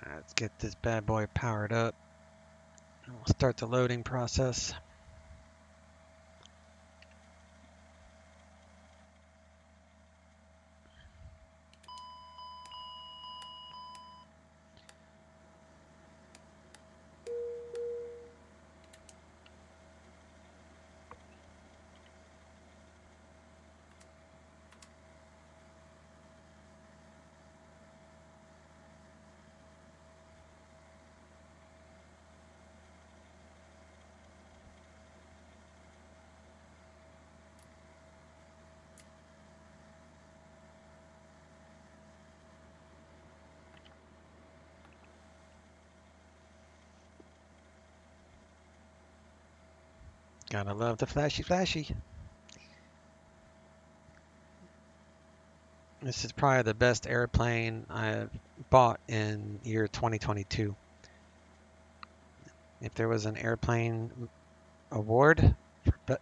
Let's get this bad boy powered up. We'll start the loading process. Gotta love the flashy. This is probably the best airplane I've bought in year 2022. If there was an airplane award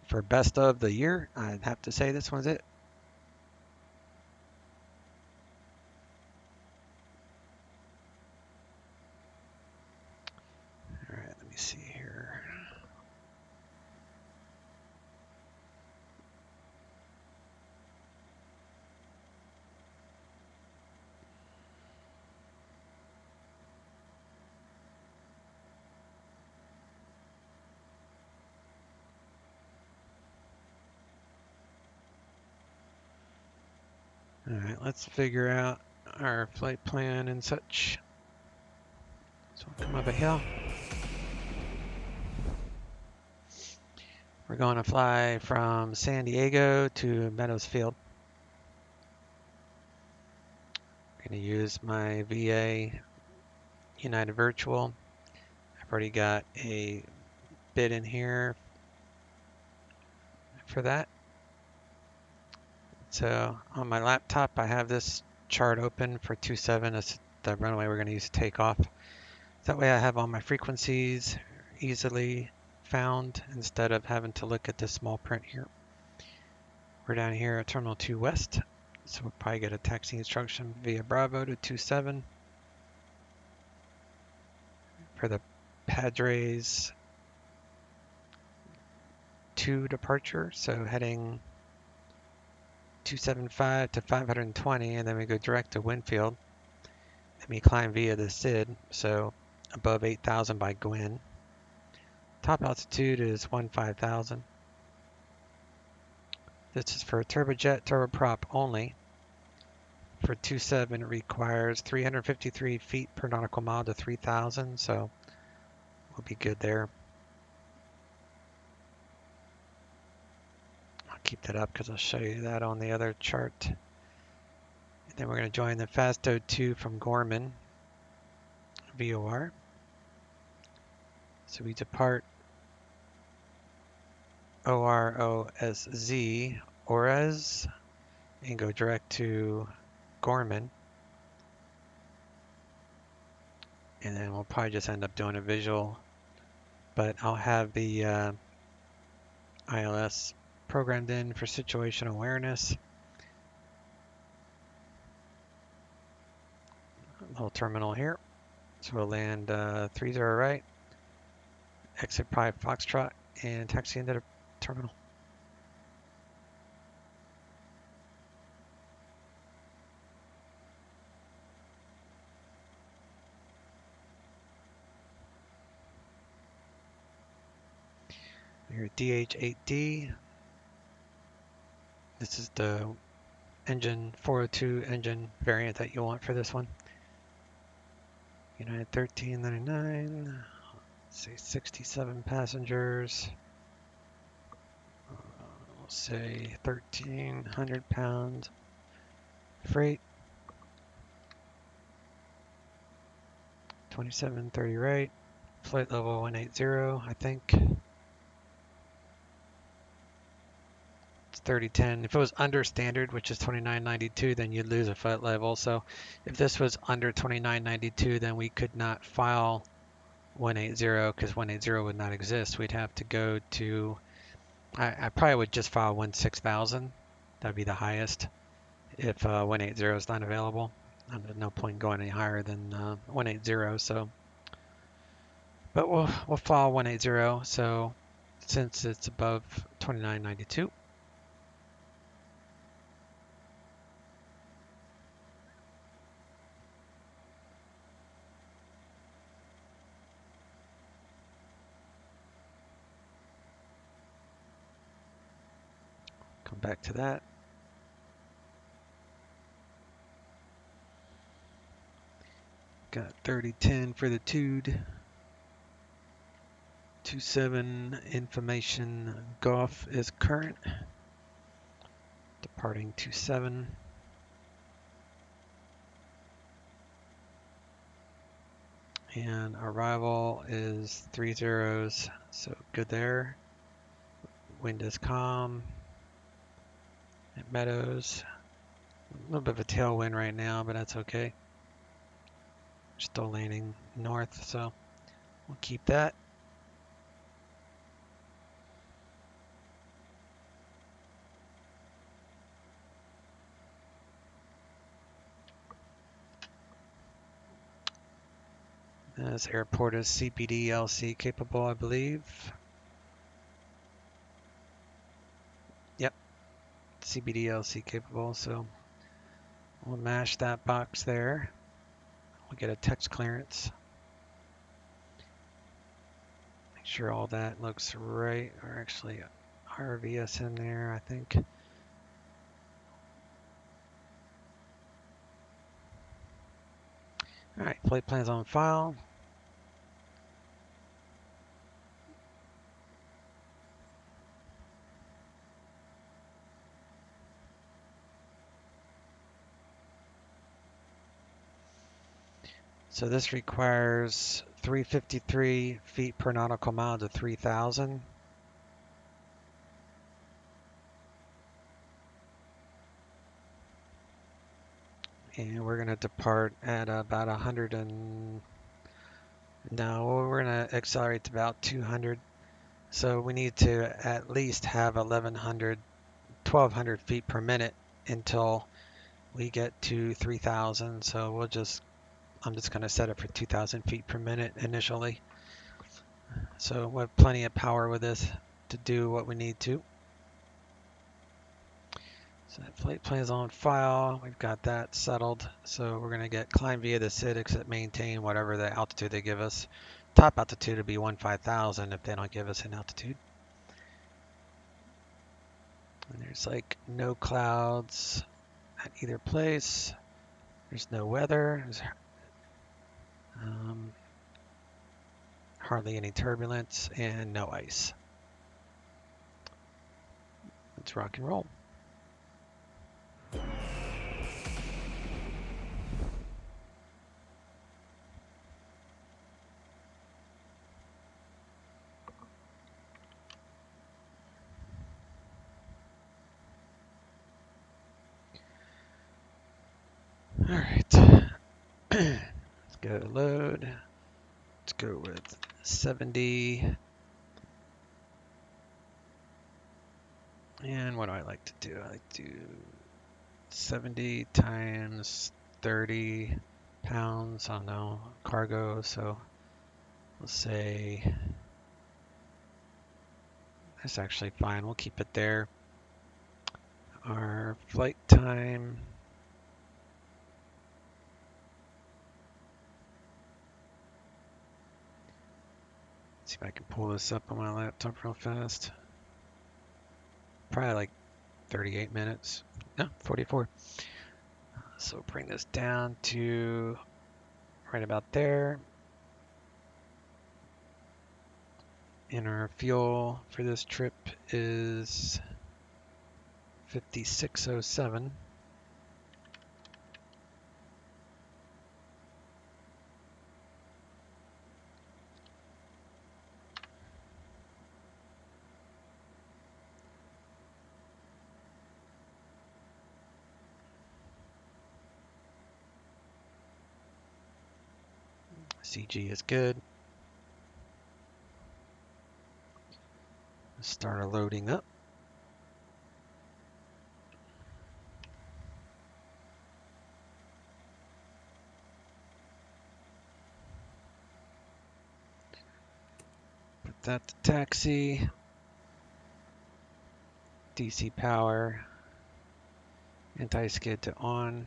for best of the year, I'd have to say this one's it. All right, let me see here. All right, let's figure out our flight plan and such. So we'll come over here. We're going to fly from San Diego to Bakersfield. I'm going to use my VA United Virtual. I've already got a bid in here for that. So on my laptop, I have this chart open for 27 as the runway we're going to use to take off. That way I have all my frequencies easily found instead of having to look at this small print here. We're down here at Terminal 2 West, so we'll probably get a taxi instruction via Bravo to 27 for the Padres 2 departure, so heading 275 to 520, and then we go direct to Winfield. Then we climb via the SID, so above 8,000 by Gwin. Top altitude is 15,000. This is for turbojet turboprop only. For 27, it requires 353 feet per nautical mile to 3,000, so we'll be good there. I'll keep that up because I'll show you that on the other chart. And then we're going to join the Fasto 2 from Gorman, VOR. So we depart OROSZ, Orez, and go direct to Gorman. And then we'll probably just end up doing a visual, but I'll have the ILS programmed in for situational awareness. A little terminal here. So we'll land 30 right, exit Private Foxtrot, and taxi into the terminal. Your DH-8D. This is the engine 402 engine variant that you want for this one. United 1399. Let's say 67 passengers. We'll say 1,300 pounds freight. 2730 right. Flight level 180, I think. It's 3010. If it was under standard, which is 2992, then you'd lose a flight level. So if this was under 2992, then we could not file 180 because 180 would not exist. We'd have to go to, I probably would just file 16,000. That'd be the highest if 180 is not available. There's no point going any higher than 180. So, but we'll follow 180. So since it's above 29.92. Come back to that. Got 30.10 for the Tude. 27 information Golf is current. Departing 27. And arrival is 30, so good there. Wind is calm. At Meadows, a little bit of a tailwind right now, but that's okay. Still landing north, so we'll keep that. This airport is CBD-LC capable, I believe. Yep, CBD-LC capable, so we'll mash that box there. We'll get a text clearance. Make sure all that looks right, or actually RVS in there, I think. All right, flight plans on file. So this requires 353 feet per nautical mile to 3,000. And we're going to depart at about 100 and... No, we're going to accelerate to about 200. So we need to at least have 1,200 feet per minute until we get to 3,000. So I'm just going to set it for 2,000 feet per minute initially. So we have plenty of power with this to do what we need to. So that flight plan is on file. We've got that settled. So we're going to get climb via the SID, exit maintain whatever the altitude they give us. Top altitude would be 15,000 if they don't give us an altitude. And there's like no clouds at either place. There's no weather. There's hardly any turbulence and no ice. Let's rock and roll. All right. Let's go to load. Let's go with 70. And what do I like to do? I like to do 70 times 30 pounds. I don't know, cargo. So we'll say that's actually fine. We'll keep it there. Our flight time. Let's see if I can pull this up on my laptop real fast. Probably like 38 minutes. No, 44. So bring this down to right about there. And our fuel for this trip is 5607. CG is good. Start our loading up. that to taxi. DC power. Anti-skid to on.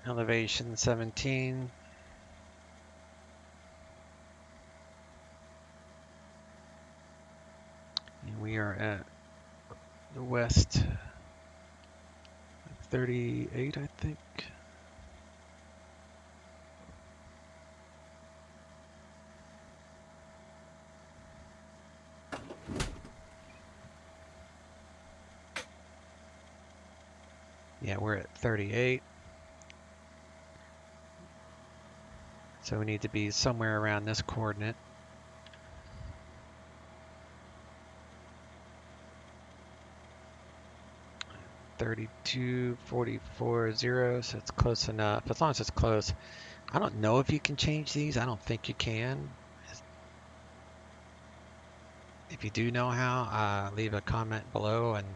Elevation 17. And we are at the west 38, I think. Yeah, we're at 38. So we need to be somewhere around this coordinate. $32.44.0, so it's close enough. As long as it's close. I don't know if you can change these. I don't think you can. If you do know how, leave a comment below and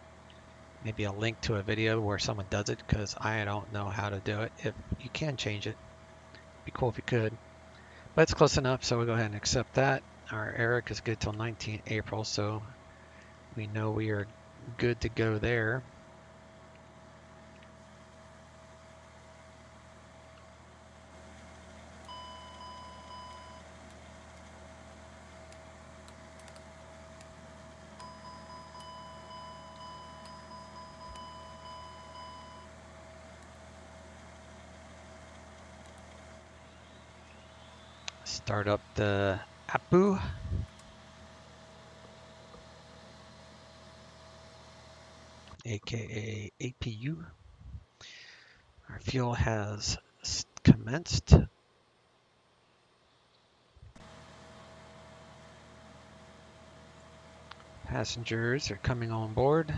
maybe a link to a video where someone does it, because I don't know how to do it. If you can change it, it'd be cool if you could. But it's close enough, so we'll go ahead and accept that. Our Eric is good till 19 April, so we know we are good to go there. Start up the APU. AKA APU. Our fuel has commenced. Passengers are coming on board.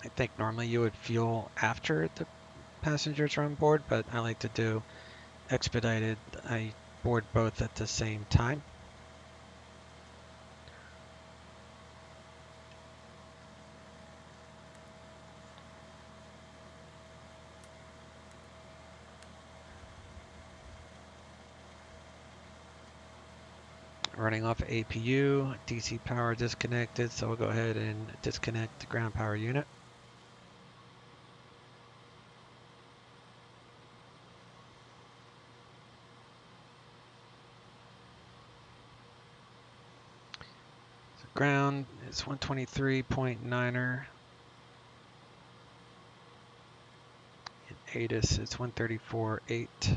I think normally you would fuel after the passengers are on board, but I like to do expedited. I board both at the same time. Running off APU, DC power disconnected, so we'll go ahead and disconnect the ground power unit. So ground is 123.9er. And ATIS is 134.8.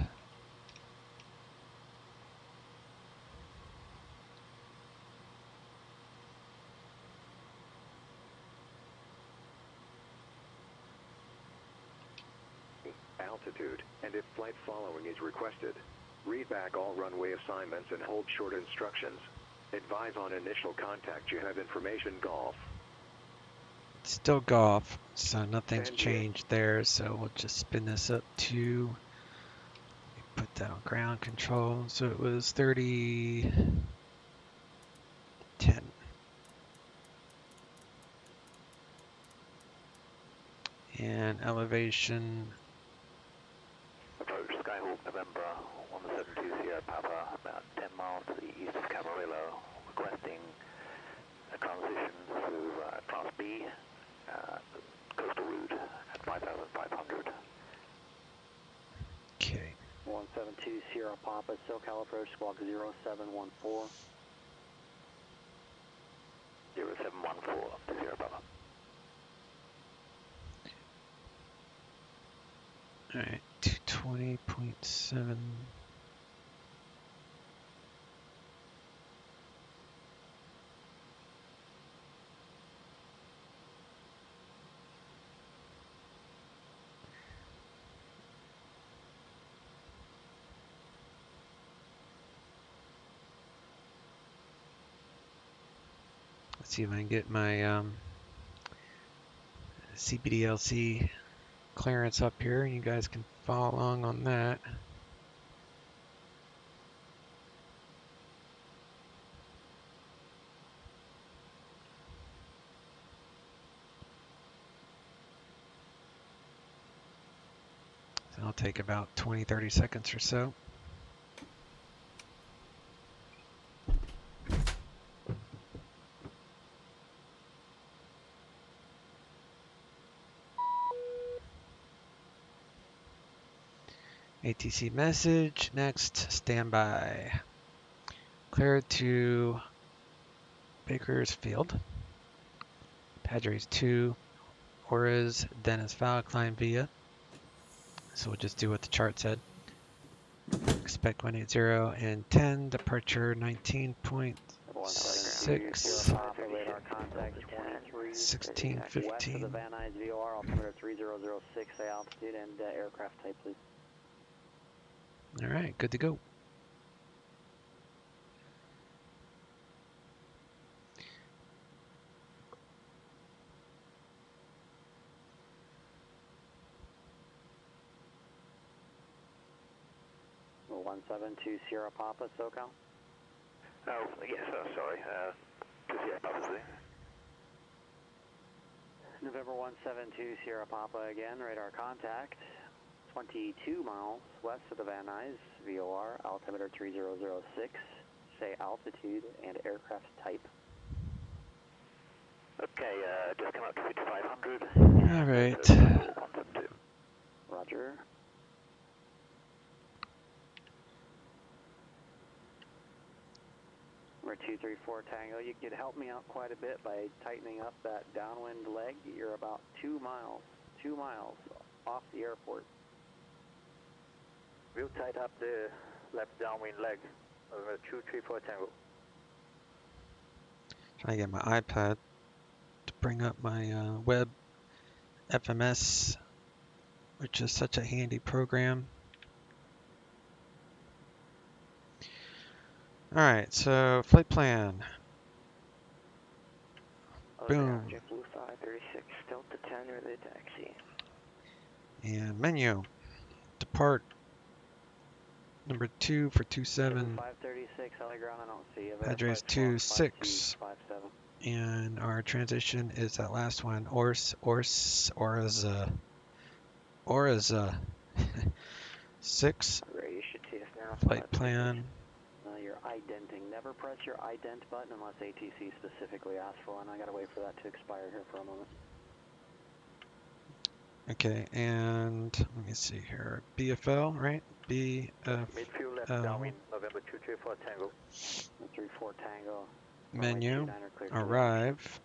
Altitude, and if flight following is requested, read back all runway assignments and hold short instructions. Advise on initial contact you have information golf. It's still golf, so nothing's changed there, so we'll just spin this up to put that on ground control. So it was 30.10. And elevation. Approach Skyhawk November 172 Sierra Papa, about 10 miles to the east of Camarillo, requesting a transition through Class B, coastal route at 5,500. Okay. 172 Sierra Papa, SoCal approach squawk 0714. 0714 to Sierra Papa. All right, 220.7. see if I can get my CBDLC clearance up here, and you guys can follow along on that. So I'll take about 20-30 seconds or so. ATC message, next, standby. Cleared to Bakersfield. Padres 2, Auras, Dennis Fowl, climb via. So we'll just do what the chart said. Expect 180 and 10, departure 19.6, 16:15. West of the Van Nuys VOR, altimeter 3006, say altitude and aircraft type, please. All right, good to go. Well, 172 Sierra Papa, SoCal. Oh, yes, sorry. Sierra Papa, see. November 172 Sierra Papa again, radar contact. 22 miles west of the Van Nuys VOR, altimeter 3006, say altitude and aircraft type. Okay, just come up to 5500. All right. Roger. Number 234 Tango, you could help me out quite a bit by tightening up that downwind leg. You're about 2 miles off the airport. We'll tighten up the left downwind leg. 234 Tango. Trying to get my iPad to bring up my web FMS, which is such a handy program. All right, so flight plan. Boom. Blue 536, Delta 10, relay taxi. And menu. Depart. Number 2 for 27. 536, LA ground, I don't see you. Address 26. And our transition is that last one. Oriza. 6. Ready, you should see us now. Flight plan. You're identing. Never press your ident button unless ATC specifically asks for one. I gotta wait for that to expire here for a moment. Okay, and let me see here. BFL, right? Midfield left downwind, November 234 Tango. 34 Tango. Menu. Arrive.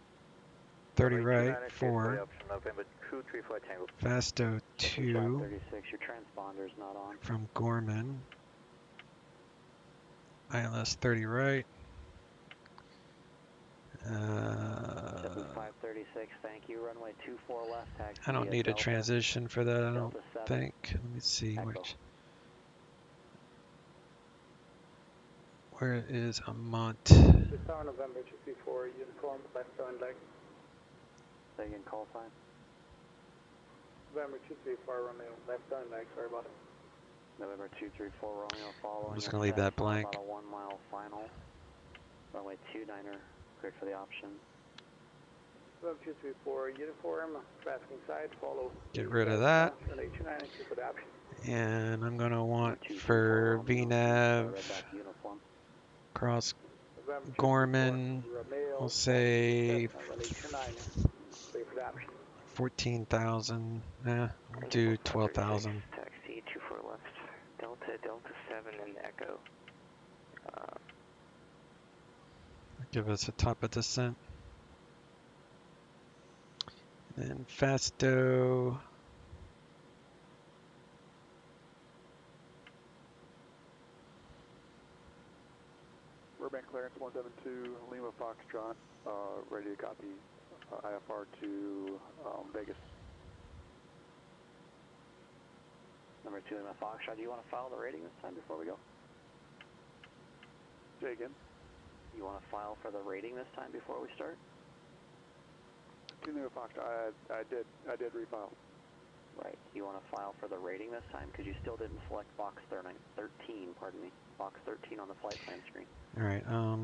30 right, 4. November 234 Tango. Fasto 2. 36, your transponder's not on. From Gorman. ILS 30 right. 536, thank you. Runway 24 left, taxi. I don't need a Delta, transition for that, I don't Delta 7. think. Let me see Echo. where is Amont? This hour November 234, uniform, left down leg. Say again, call sign. November 234, Romeo, left down leg, sorry about it. November 234 Romeo following. I'm just going to leave that blank. About a 1 mile final. Runway 29er, cleared for the option. November 234, uniform, trafficking side, follow. Get rid of that. Relay 29 and for the option. And I'm going to want for VNAV, cross November Gorman, 234, Romeo, we'll say relay 29, clear for the option. 14,000. We'll do 12,000. Taxi 24 left. Delta 7 and Echo. Give us a top of descent. And Fasto. Burbank clearance 172, Lima Foxtrot, ready to copy IFR to Vegas. Number 2 Lima Foxtrot, do you want to file the rating this time before we go? Say again? You want to file for the rating this time before we start? 2 Lima Fox, I did refile. Right. You want to file for the rating this time? Because you still didn't select box 13, pardon me. Box 13 on the flight plan screen. All right. I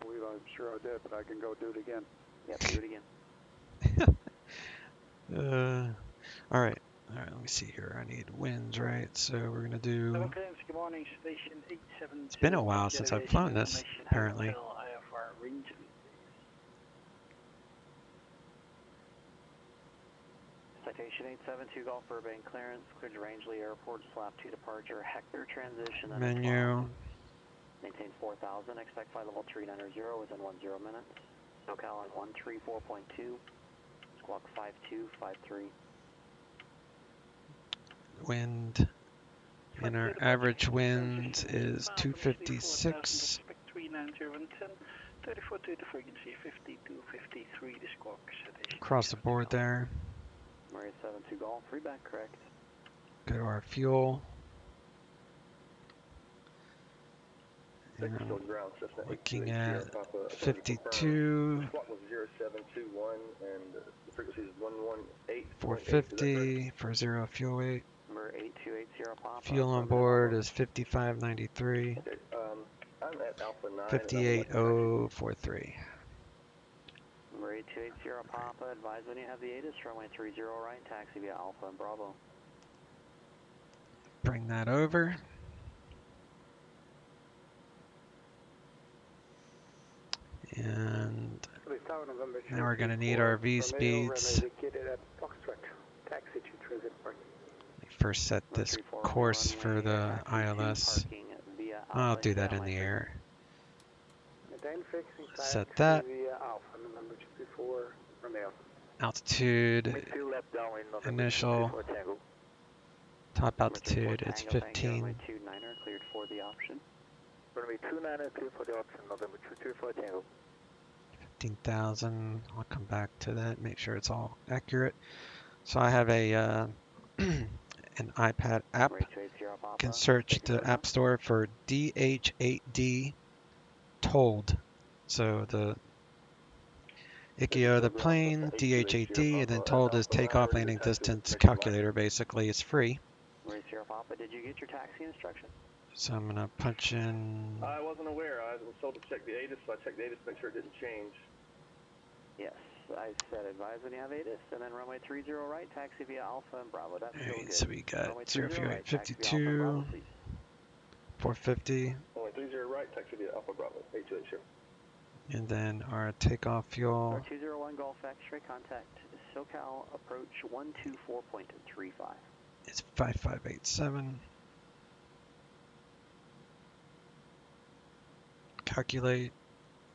believe I'm sure I did, but I can go do it again. Yep, do it again. All right. All right. Let me see here. I need winds, right? So we're gonna do. Good morning, station 872. It's been a while since I've flown this, apparently. Citation 872 Golf Burbank clearance, cleared to Rangeley Airport, SLAP 2 departure, Hector transition. Menu. Maintain 4,000, expect flight level 390 within 10 minutes. SoCal on 134.2, squawk 5253. Wind. And our average wind is 256. 34 to the frequency 5253, the squawk. Across the board there. Marriott 72 Golf, reback correct. Go to our fuel. And I'm looking at 52, 450 for 0 fuel weight. Number 8280 Papa. Fuel on board is 5593, I'm at Alpha 9. 58043. Number 8280 Papa, advise when you have the ATIS, runway 30 right, taxi via Alpha and Bravo. Bring that over. And now we're going to need our V speeds. First set this course for the ILS. I'll do that in the air. Set that. Altitude, initial, top altitude is 15. 15,000. I'll come back to that, make sure it's all accurate. So I have a an iPad app. You can search the App Store for DH8D told. So the ICAO the plane, DH8D, and then told is takeoff landing distance calculator. Basically, it's free. Did you get your taxi instruction? So I'm gonna punch in. I wasn't aware. I was told to check the ATIS, so I checked the ATIS to make sure it didn't change. Yes, I said advise when you have ATIS, and then runway 30 right, taxi via Alpha and Bravo. That's still good. So we got runway 0 fuel right, 52, 450. Runway 30 right, taxi via Alpha Bravo, 8280. And then our takeoff fuel. 201 Golf X-ray, contact SoCal approach 124.35. It's 5587. Calculate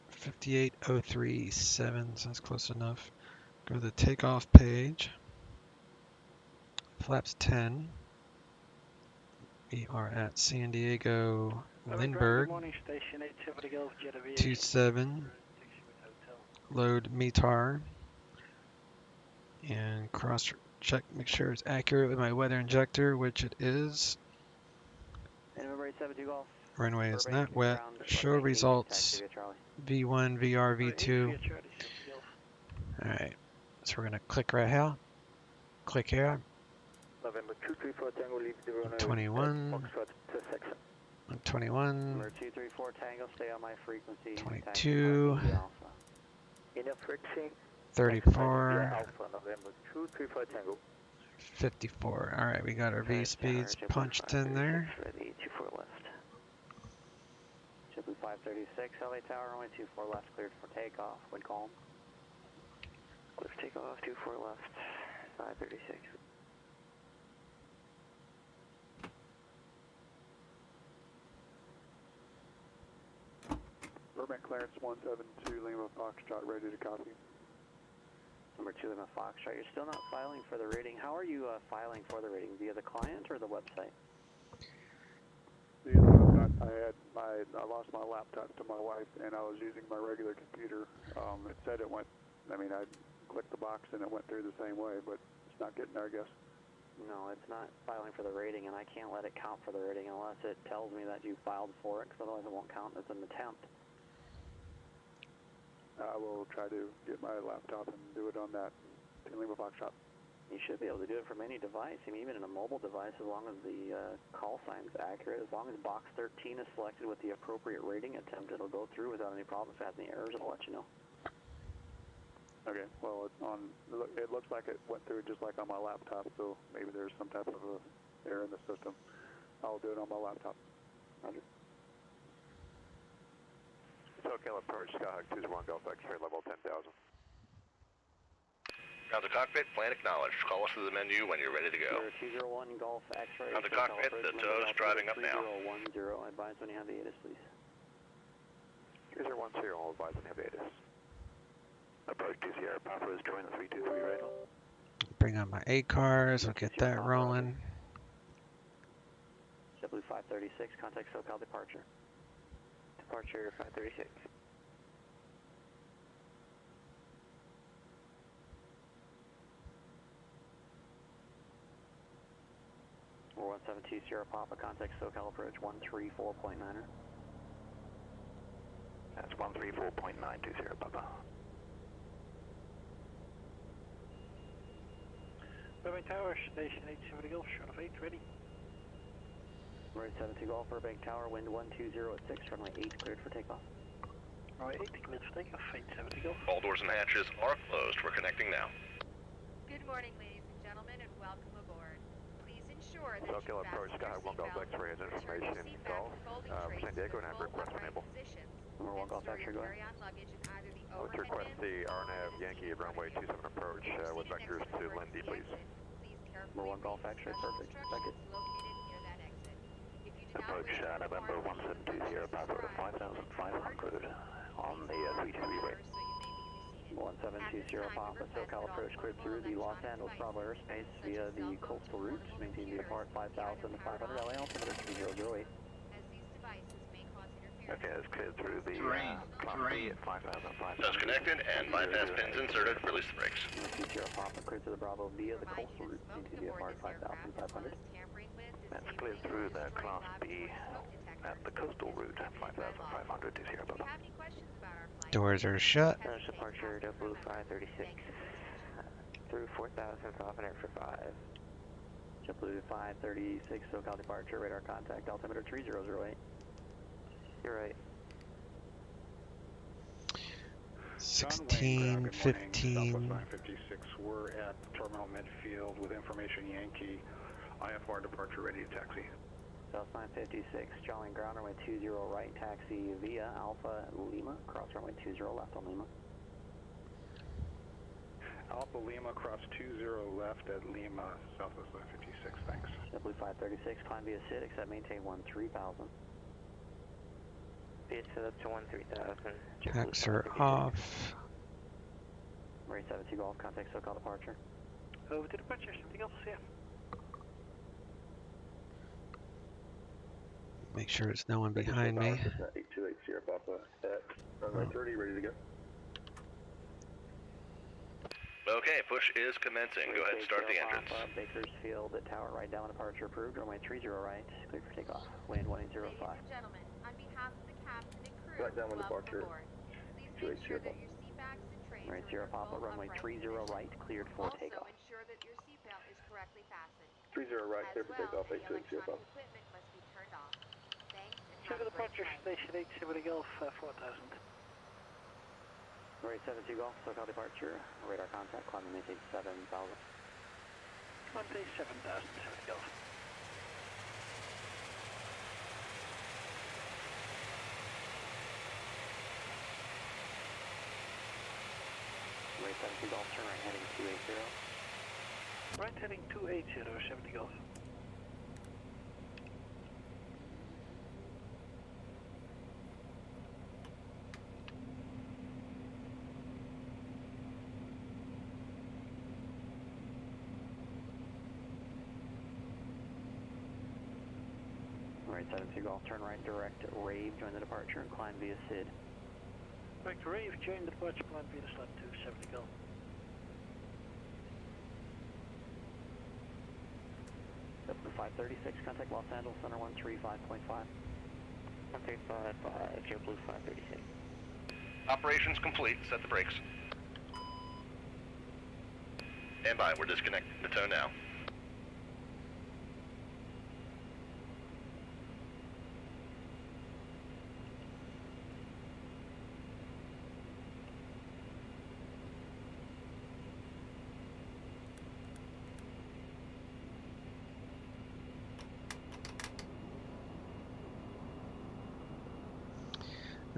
58037, sounds close enough. Go to the takeoff page. Flaps 10. We are at San Diego, Lindbergh. 27. Load METAR. And cross check, make sure it's accurate with my weather injector, which it is. Runway is not wet. Show results. V1, VR, V2. Alright, so we're going to click right here. Click here. 21. 21. 22. 34. 54. Alright, we got our V speeds punched in there. 536, LA Tower, runway 24 left, cleared for takeoff. Wind calm. Clear for takeoff, 24 left, 536. Burbank clearance 172 Lima Foxtrot, ready to copy. Number 2 Lima Foxtrot, you're still not filing for the rating. How are you filing for the rating? Via the client or the website? I lost my laptop to my wife, and I was using my regular computer. It said it went. I mean, I clicked the box and it went through the same way, but it's not getting there, I guess. No, it's not filing for the rating, and I can't let it count for the rating unless it tells me that you filed for it, because otherwise it won't count as an attempt. I will will try to get my laptop and do it on that 10 Lima Foxtrot. You should be able to do it from any device, I mean, even in a mobile device, as long as the call sign's accurate. As long as box 13 is selected with the appropriate rating attempt, it'll go through without any problem. If it has any errors, it'll let you know. Okay, well, it looks like it went through just like on my laptop, so maybe there's some type of a error in the system. I'll do it on my laptop. Roger. SoCal approach, Skyhawk 201 Golf X-ray level 10,000. Ground to cockpit, plan acknowledged. Call us through the menu when you're ready to go. 201 Golf X-ray. Ground to cockpit, the tow's driving up now. 3010, advise when you have the ATIS, please. 3010, I'll advise when you have ATIS. Approach 2 Sierra Papa is join the 323 radar. Bring on my A cars. We'll get that rolling. JetBlue 536, contact SoCal departure. Departure 536. We're 172 Sierra Papa, contact SoCal approach 134.9er. That's 134.92 Sierra Papa. Burbank Tower, station 870 Golf, short of 8, ready. Right 72 Golf, Burbank Tower, wind 120 at 6, runway 8, cleared for takeoff. Runway 8, cleared for takeoff, 870 Golf. All doors and hatches are closed. We're connecting now. Good morning, ladies and gentlemen, and welcome aboard. Please ensure that SoCal you approach, fasten your Skyhawk 1 Golf seatbelt, X-ray has ensure information your in seat Golf, back folding trays San Diego, and I have full request upright enable. positions, Number 1 and Golf store X-ray, your go ahead. carry-on luggage in either the Let's overhead request bins the or RNAV the Yankee seat runway front. 27 approach If you're with sitting vectors next to the Lindy, emergency please. exit, please carefully Number 1 Golf read the X-ray, special perfect. instructions Second. located near that exit. If you do not Approach wish to November conform to the 172 Sierra Papa described, 5,500 on the 323 radar. so you may be reseated. 172 Sierra Papa, SoCal approach cleared through the Los Angeles Bravo airspace via the coastal route. Maintain the apart 5,500 LA, altimeter 3008. As these devices may cause interference. Okay, it's cleared through the Class B at 5,500. Tow's connected and bypass pins inserted. Release the brakes. 172 Sierra Papa, cleared to the Bravo via the Remind coastal you route. that Maintain smoking the aboard apart this aircraft, as well 5,500. as tampering with, That's disabling, cleared through or the destroying Class B laboratory smoke detectors at the coastal is route at prohibited by law. 5,500 to Sierra If you Papa. have any questions about our flight, Doors are shut. please hesitate to Departure ask a crew JetBlue member. 536. Thank you for your attention. Through 4,500 for 5. JetBlue 536, SoCal departure, radar contact, altimeter 3008. You're right. 16, 15. Southwest 956, we're at Terminal Midfield with information Yankee, IFR departure ready to taxi. South 956, Charlie ground runway 20 right, taxi via Alpha Lima, cross runway 20 left on Lima. Alpha Lima, cross 20 left at Lima, Southwest 956, thanks. JetBlue 536, climb via SID, except maintain 13,000. Via SID up to 13,000. Packs are off. Ray 72 Golf, contact SoCal departure. Over to departure, something else here. Make sure there's no one behind me. 828 Sierra Papa at runway 30, ready to go. Okay, push is commencing. Go ahead and start the entrance. Bakersfield at tower right down departure approved, runway 30 right, cleared for takeoff, wind 1805. Ladies and gentlemen, on behalf of the captain and crew, Right down with welcome departure. aboard. Please make sure that your seat backs and trays Right are in Sierra their Papa, full runway upright 30 position. right, cleared for Also, takeoff. ensure that your seatbelt is correctly fastened. 30 right, clear As for well, takeoff, any 828 Sierra electronic Papa. equipment must be turned off. Thanks, and Check have the a great departure, flight. station 870 Golf, 4,000. Right 72 Golf, SoCal departure, radar contact, climbing maintain 7,000. Monday 7,000, 70 Golf. Right 72 Golf, turn right heading 280. Right heading 280, 70 Golf. Right 72 Golf, turn right direct, Rave, join the departure and climb via SID. Back to Rave, join the departure plan via the slot 270 Golf. JetBlue 536, contact Los Angeles Center 135.5. 135, JetBlue 536. Operations complete. Set the brakes. Stand by. We're disconnecting the tow now.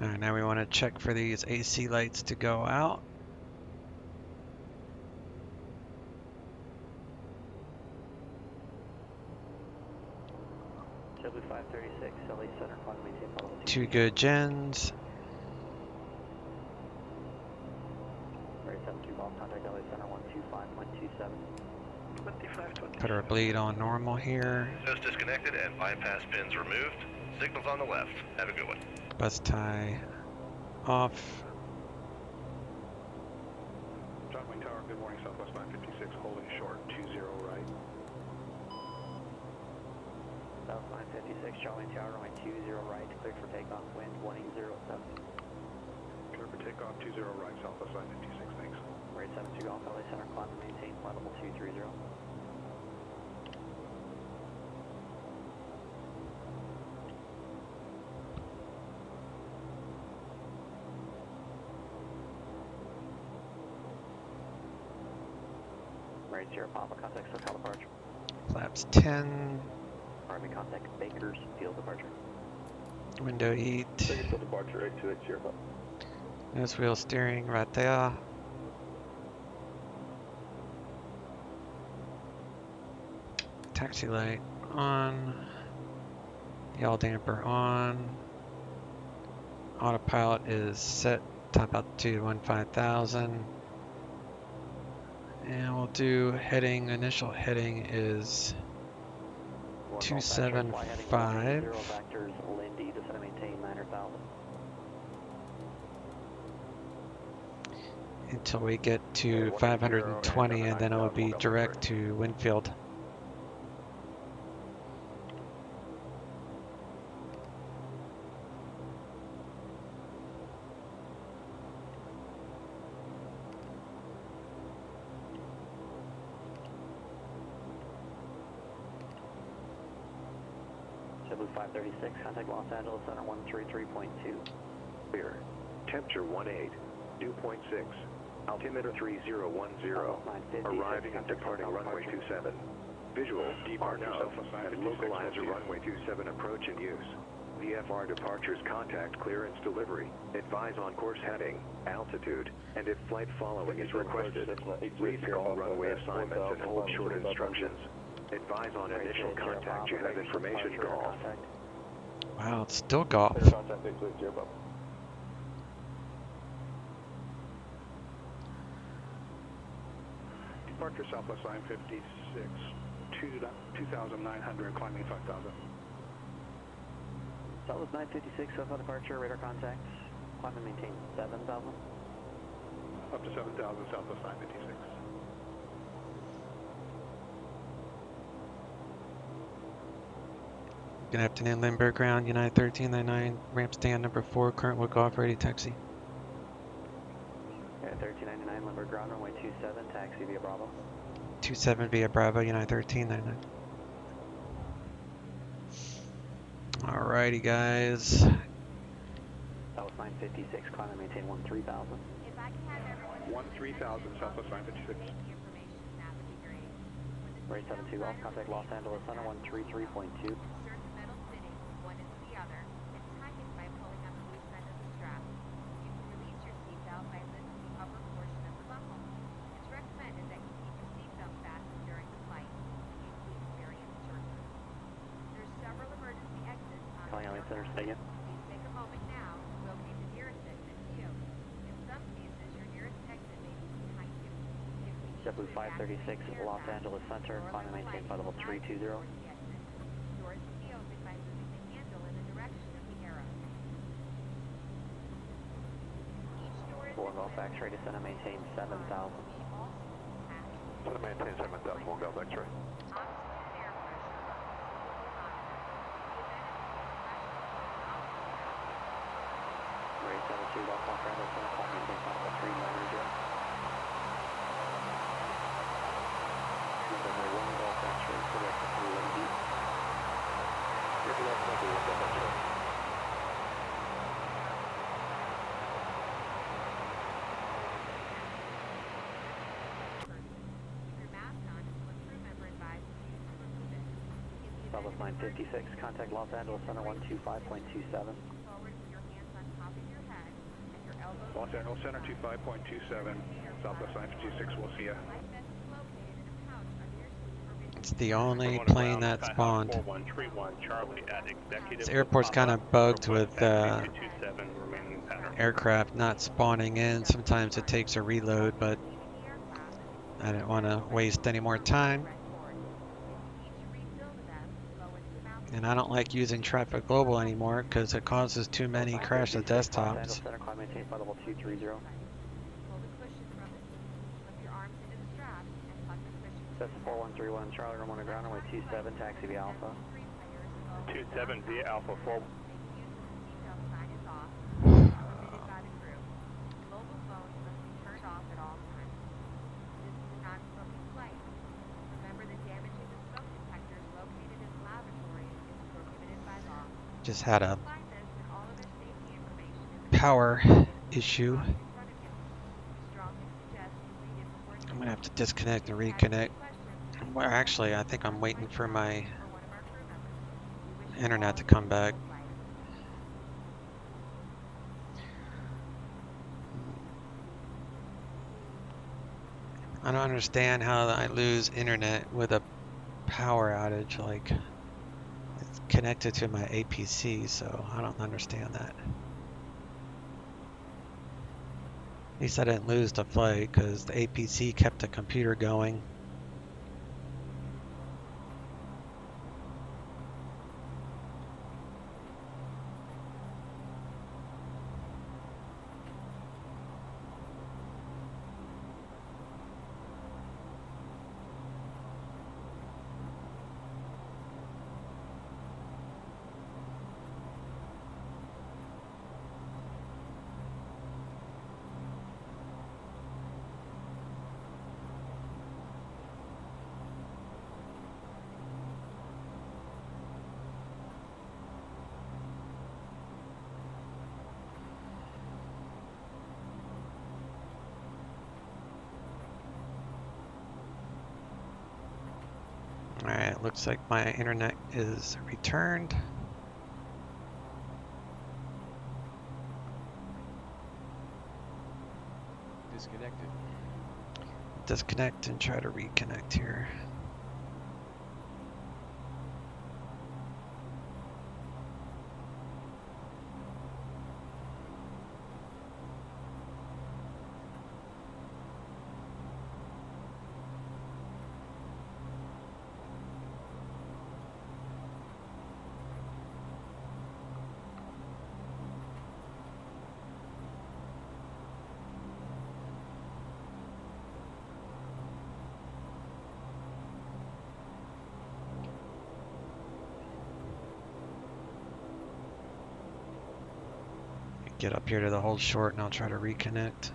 All right, now we want to check for these AC lights to go out. W536, LA Center, climb maintain follow. 2 good gens. Right 72 golf, contact LA Center 125.27. 25.27. Put our bleed on normal here. Just disconnected and bypass pins removed. Signals on the left. Have a good one. Bus tie off. John Wayne Tower, good morning, Southwest 956, holding short, 20 right. South 956, John Wayne Tower, runway 20 right, cleared for takeoff, wind 180.7. Clear for takeoff, 20 right, Southwest 956, thanks. Right 72 golf, LA Center, climb and maintain, flight level 230. Right 0 Papa, contact SoCal departure. Flaps 10. Army contact Bakersfield departure. Window eat. Bakersfield departure, 8280 Papa. Nose wheel steering right there. Taxi light on. Yaw damper on. Autopilot is set. Top altitude 15,000. And we'll do heading. Initial heading is 275. Vectors, Lindy, descend and maintain 900,000. Until we get to 520, and then it will be direct to Winfield. JetBlue 536, contact Los Angeles Center 133.2. Clear. Temperature 18. Dew point 6. Altimeter 3010. Arriving and departing runway 27. Visual, RNAV, and localizer runway 27 approach in use. VFR departures contact clearance delivery. Advise on course heading, altitude, and if flight following is requested. Read all runway assignments and hold short instructions. Advise on initial contact you have information golf. Wow, it's still golf. Contact 8280 Papa. Departure Southwest 956, 2,900, climbing 5,000. Southwest 956, southbound departure, radar contacts, climb and maintain 7,000. Up to 7,000, Southwest 956. Good afternoon, Lindbergh ground, United 1399, ramp stand number 4, current wood golf ready, taxi. Yeah, 1399, Lindbergh ground, runway 27, taxi via Bravo. 27 via Bravo, United 1399. Alrighty, guys. Southwest 956, climb and maintain 13,000. If I can have everyone 13,000, Southwest 956. make the information, that would be great. Right 72 golf, contact Los Angeles Center 133.2. Insert the metal fittings, one into the other, and tighten by pulling on the loose end of the strap. You can release your seatbelt by lifting the upper portion of the buckle. It's recommended that you keep your seatbelt fastened during the flight in case we experience turbulence. There's several emergency exits on Calling LA Center, say again. Please take a moment now to locate the nearest exit to you. In some cases, your nearest exit may be behind you. If we need JetBlue to evacuate 536, the Los aircraft, Angeles Center, or climb and maintain flight level 320. Doors can be opened by moving the handle in the direction of the arrow. Each door is One golf X-ray, descend and maintain 7,000. Descend and maintain 7,000, 1 Golf X-ray. Right 72 golf, Los Angeles Center Southwest 956, contact Los Angeles Center 125.27. Forward with your hands on top of your head and your elbows. Los Angeles Center 25.27, Southwest 956, we'll see ya. Life vest is located in a pouch under your seat for visual. It's the only plane that spawned. 4131 Charlie at executive. This airport's kind of bugged with 227 remaining pattern. aircraft not spawning in. Sometimes it takes a reload, but I didn't want to waste any more time. And I don't like using Traffic Global anymore because it causes too many crash the desktops. Center, climb maintain flight level 230. Pull the cushion from the seat, slip your arms into the straps, and tuck the cushion. Sets 4131, Charlie, room on the ground, runway 27, taxi via Alpha. 27 via Alpha 4. Make use of the seatbelt sign is off, permitted by the crew. Mobile phones must be turned off at all times. This is a non-smoking flight. Remember that damaging the smoke detectors located in the laboratories is prohibited by law. Just had a Find this and all other safety information in the power issue. in front of you. We strongly suggest you read it before I'm gonna have to disconnect and reconnect. Well, actually, I think I'm waiting for my internet to come back. I don't understand how I lose internet with a power outage. Like, it's connected to my APC, so I don't understand that. At least I didn't lose the flight because the APC kept the computer going. Alright, looks like my internet is returned. Disconnected. Disconnect and try to reconnect here. Get up here to the hold short and I'll try to reconnect.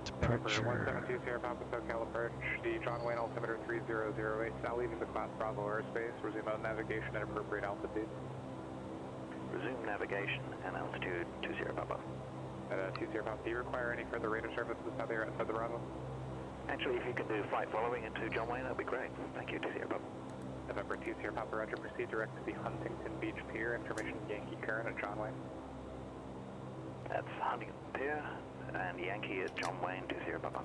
Departure. 172 Sierra Papa SoCal approach, the John Wayne altimeter 3008, now leaving the class Bravo airspace, resume mode navigation at appropriate altitude. Resume navigation and altitude 20 Papa. At 20 Papa, do you require any further radar services out there outside the Bravo? Actually, if you can do flight following into John Wayne, that'd be great. Thank you, 20 Papa. November 20 Papa, roger, proceed direct to the Huntington Beach Pier, information Yankee current at John Wayne. That's Huntington Pier, and Yankee is John Wayne, 20 Papa.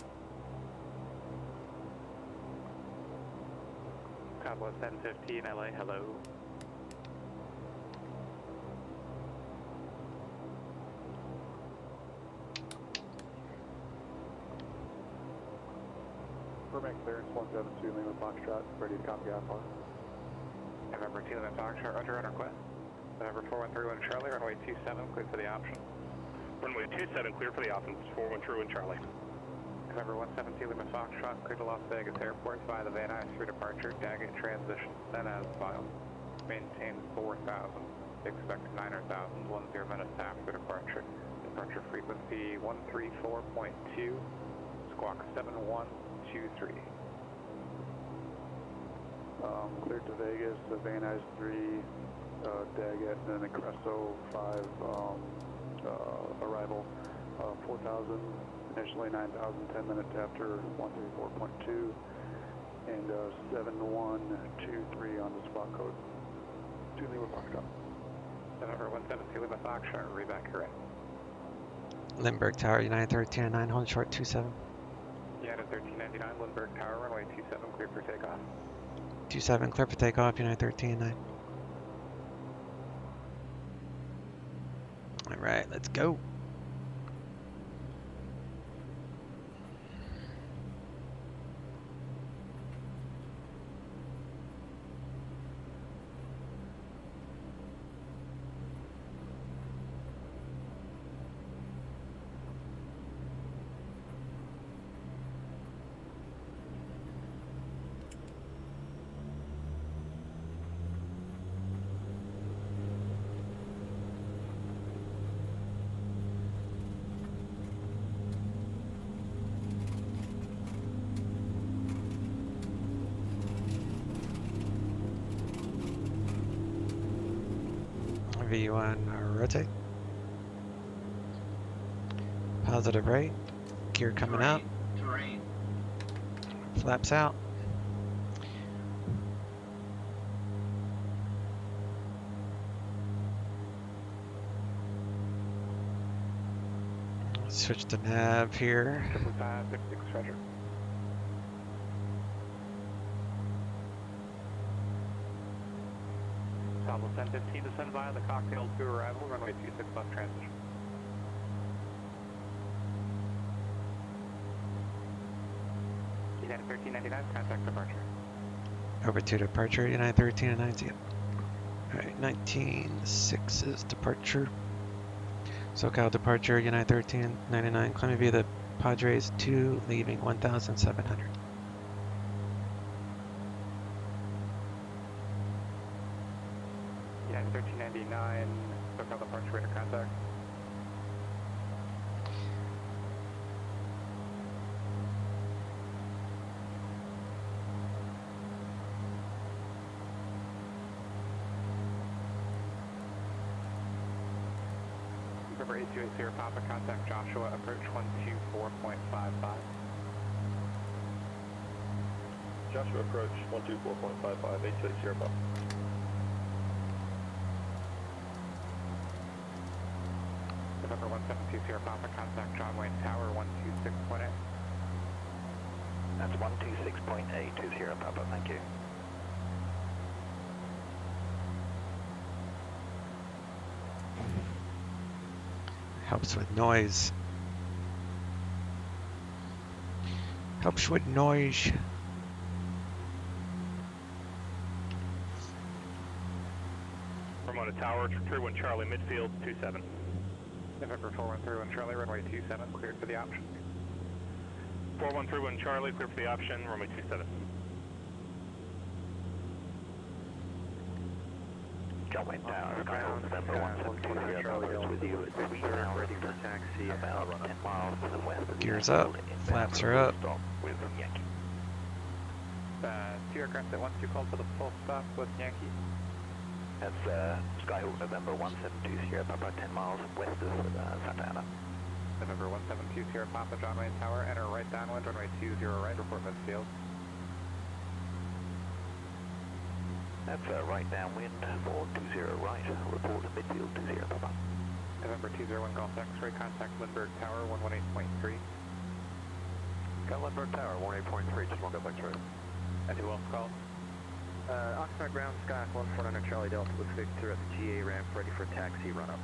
Cabo 1015 LA, hello. Burbank clearance 172 Lima Foxtrot, ready to copy IFR. November 2 Lima Foxtrot, roger on request. November 4131 Charlie, runway 27, clear for the option. Runway 27 clear for the options, 4131 Charlie. November 172 Lima Foxtrot, clear to Las Vegas Airport via the Van Nuys through departure, Daggett transition, then as filed. Maintain 4,000, expect 9,000, 10 minutes after departure. Departure frequency 134.2, squawk 7123. Cleared to Vegas, the Van Nuys 3, Daggett, and then the Cresso 5 arrival. 4,000, initially 9,000, 10 minutes after 134.2, and 7123 on the spot code. 2 Lima Foxtrot. November 172 Lima Foxtrot, read back correct. Lindbergh Tower, United 1309, hold short 27. United 1399, Lindbergh Tower, runway 27, clear for takeoff. 27, clear for takeoff, United 1309. All right, let's go. V1 rotate. Positive right. Gear coming out. Terrain. Flaps out. Switch to nav here. 56, Roger. Southwest 1015 descend via the cocktail to arrival, runway 26 left transition. United 1399, contact departure. Over to departure, United 1390. Alright, 196 is departure. SoCal departure, United 1399, climbing via the Padres 2, leaving 1,700. United 1399, SoCal departure, radar contact. November 8280 Papa, contact Joshua, approach 124.55. Joshua approach 124.55, 860 Papa. November 1720 Papa, contact John Wayne Tower, 126.8. That's 126.820 Papa, thank you. Helps with noise. Helps with noise. Ramona Tower, 31 Charlie, midfield, 27. November 4131 Charlie, runway 27, cleared for the option. 4131 Charlie, clear for the option, runway 27. John Wayne Tower, ground, November 172 Charlie is with you at 3 now, ready for taxi, about 10 miles to the west of the Gears up, flaps are up. Stop with Yankee. Two aircraft at 12 called for the full stop with Yankee. That's Skyhawk November 1720 Papa, 10 miles west of Santa Ana. November 1720 Papa, John Wayne Tower, enter right downwind, runway 20 right, report midfield. That's right downwind for 20 right, report midfield 20 Papa. November 201 Golf X-ray, contact Lindbergh Tower, 118.3. Got Lindbergh Tower, 18.3, just one Golf X-ray. And who else called? Oxnard ground, Sky 1400 Charlie Delta, looks good through at the GA ramp, ready for taxi run-up.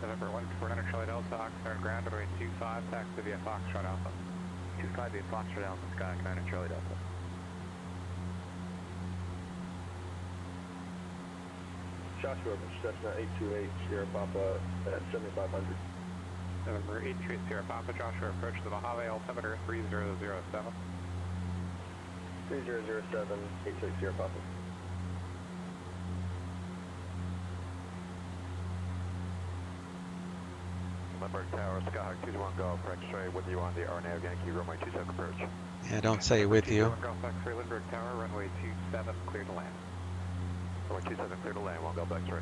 November 1400 Charlie Delta, Oxnard ground, runway 25, taxi via Foxtrot Alpha. 25 via Foxtrot Alpha, Sky 900 Charlie Delta. Joshua, Cessna 828 Sierra Papa at 7500. November 8280 Papa, Joshua, approach the Mojave, altimeter 3007. 3007, 860 Papa. Lindbergh Tower, Skyhawk 221 Golf, X-ray with you on the RNAV Yankee runway 27 approach. Yeah, don't say with you. Golf X-ray, Lindbergh Tower, runway 27, clear to land. Runway 27 clear to land, 1 Golf X-ray.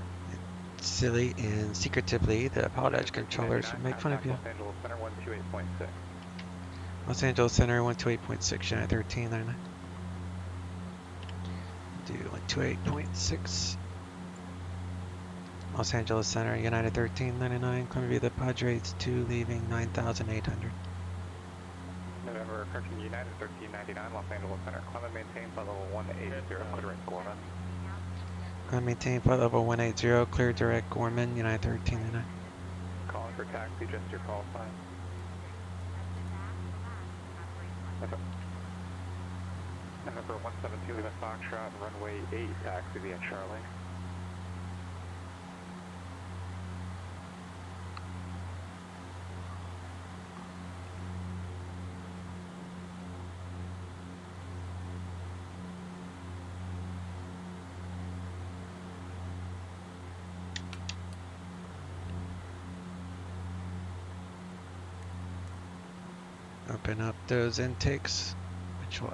Silly and secretively, the apologize controllers would make fun of you. Los Angeles Center, 128.6. Los Angeles Center, 128.6, United 1399. Do 128.6. Los Angeles Center, United 1399. Columbia View, the Padres 2 leaving 9,800. November, correction, United 1399, Los Angeles Center. Climate maintained flight level 180, clear direct Gorman. Climate maintained flight level 180, clear direct Gorman, United 1399. Calling for taxi, just your call sign. November 172, Lima Foxtrot, runway 8, taxi via Charlie. Open up those intakes, which will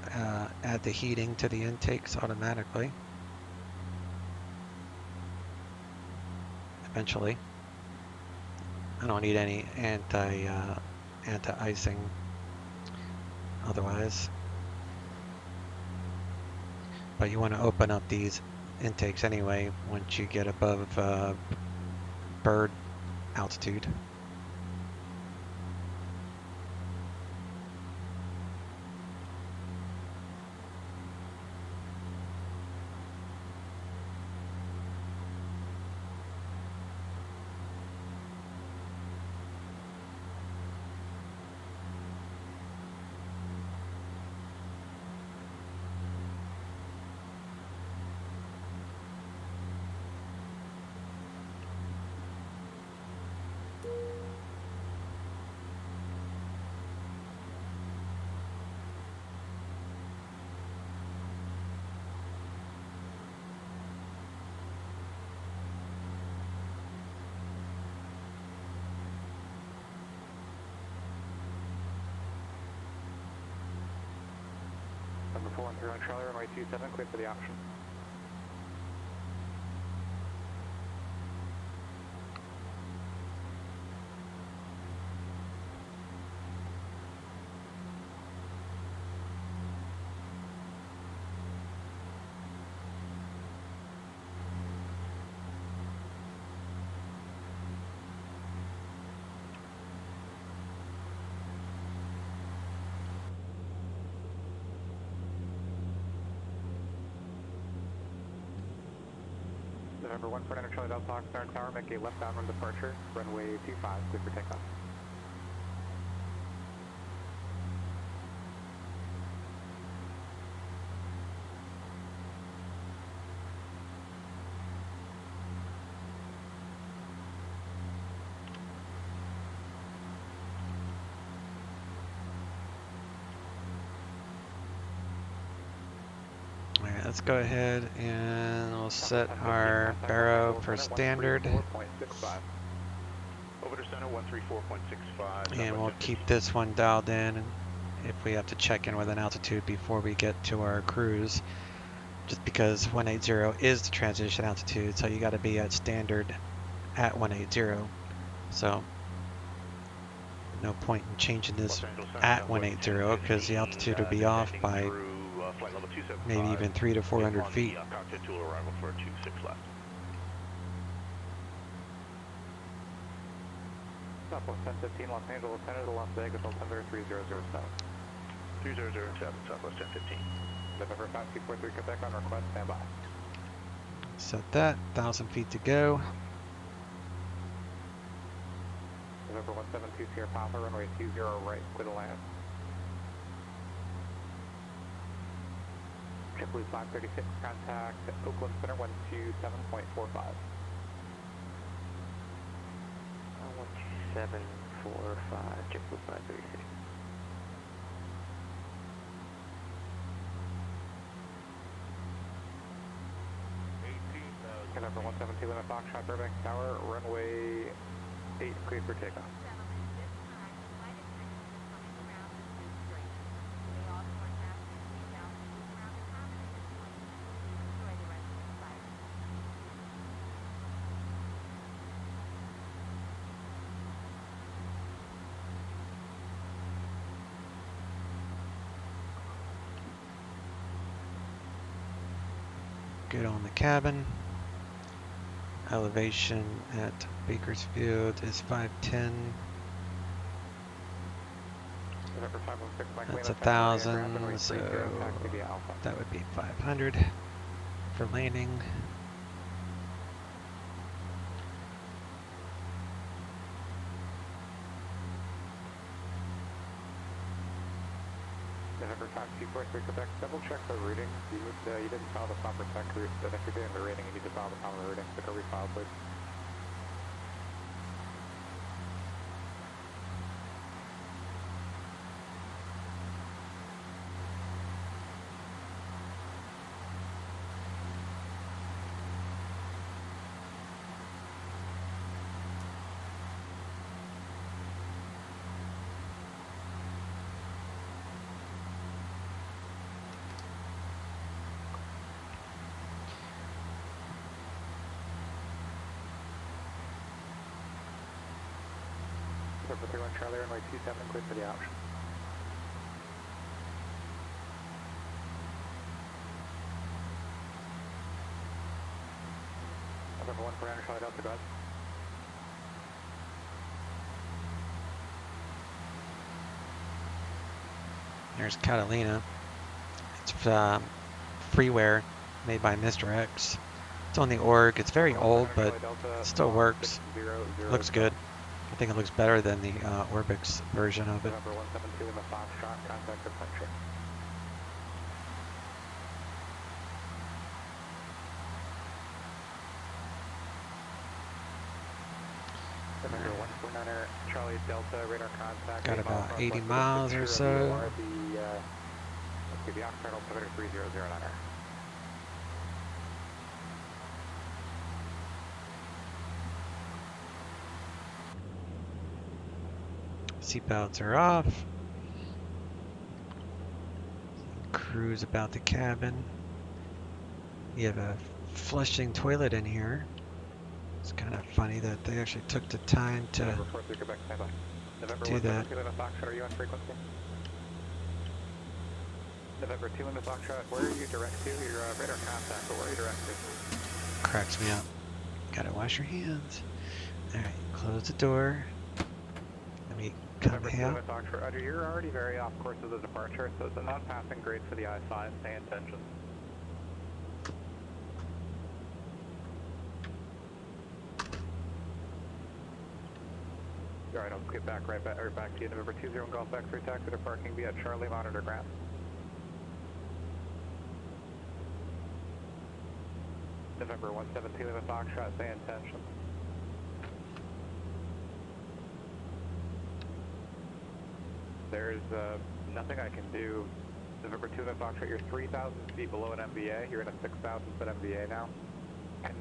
add the heating to the intakes automatically. Eventually. I don't need any anti-icing otherwise. But you want to open up these intakes anyway once you get above bird altitude. Number 413 Charlie, runway 27, clear for the option. November 149 Charlie Delta Fox Center Tower, make a left-bound run departure, runway 25, clear for takeoff. Alright, let's go ahead and we'll set our baro for standard. Over to center, 134.65. And we'll keep this one dialed in if we have to check in with an altitude before we get to our cruise. Just because 180 is the transition altitude, so you got to be at standard at 180. So no point in changing this at 180 because the altitude would be off by maybe even 300 to 400 feet. Cockpit tool arrival for 26 left. Southwest 1015, Los Angeles Center to Las Vegas, altimeter 3007. 3007, Southwest 1015. November 5243, Quebec on request, stand by. Set that, 1,000 feet to go. November 172, Sierra Papa, runway 20 right, clear to land. JetBlue 536, contact Oakland Center 127.45. 12745, JetBlue 536. November 172, Lima Foxtrot, Burbank Tower, runway 8, clear for takeoff. good on the cabin. Elevation at Bakersfield is 510. That's 1,000, so that would be 500 for landing. November 5243 Quebec, double check the routing. You didn't file the proper tech route, and if you're doing the rating, you need to file the proper routing. So go refile, please. November 31 Charlie, runway 27, clear for the option. November 1 for Charlie Delta, go ahead. There's Catalina. It's freeware made by Mr. X. It's on the org. It's very old, but it still works. Looks good. I think it looks better than the Orbix version of it. November 172 Lima Foxtrot, contact departure. November 149er Charlie Delta, radar contact. Got about 80 miles or so. Let's give the Oxford altimeter 3009er. Seatbelts are off. Cruise about the cabin. You have a flushing toilet in here. It's kind of funny that they actually took the time to do that. Are you on frequency? November 2 Lima Foxtrot, where are you direct to? Your radar contact, but where are you direct to? Cracks me up. Gotta wash your hands. Alright, close the door. Let me come out. Roger, you're already very off course of the departure, so it's a non-passing grade for the I-5. Pay attention. Alright, I'll get back right back to you. November 20 Golf X-ray taxi to parking via Charlie Monitor Ground. November 117 Lima Foxtrot, pay attention. There's nothing I can do. November 2 Lima Foxtrot, you're 3,000 feet below an MVA. You're in a 6,000 foot MVA now. And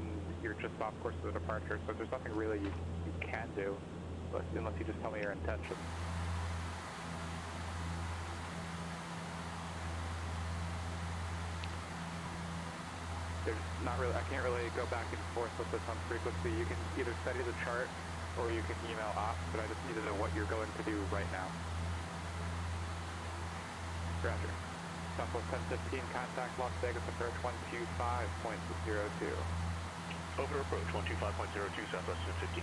you're just off course of the departure, so there's nothing really you can do unless you just tell me your intention. There's not really, I can't really go back and forth with this on frequency. You can either study the chart or you can email ops, but I just need to know what you're going to do right now. Roger. Southwest 1015, contact Las Vegas approach 125.02. Over approach 125.02, Southwest 1015.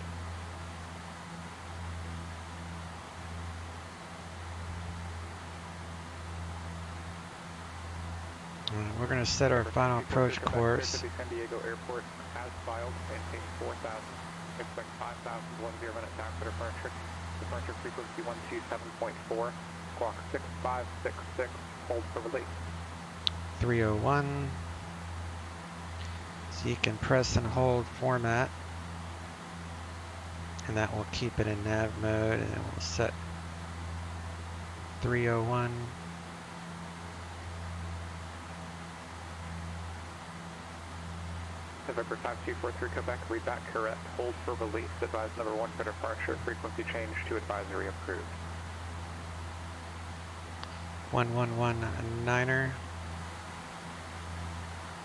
We're going to set our final approach course. San-Diego Airport has filed, maintain 4,000, expect 5,000, 10 minute time for departure. Departure frequency 127.4, squawk 6566, hold for release. 301. So you can press and hold format, and that will keep it in nav mode, and it will set 301. November 5243 Quebec, read back correct. Hold for release. Advise number 1 for departure. Frequency change to advisory approved. 1119er.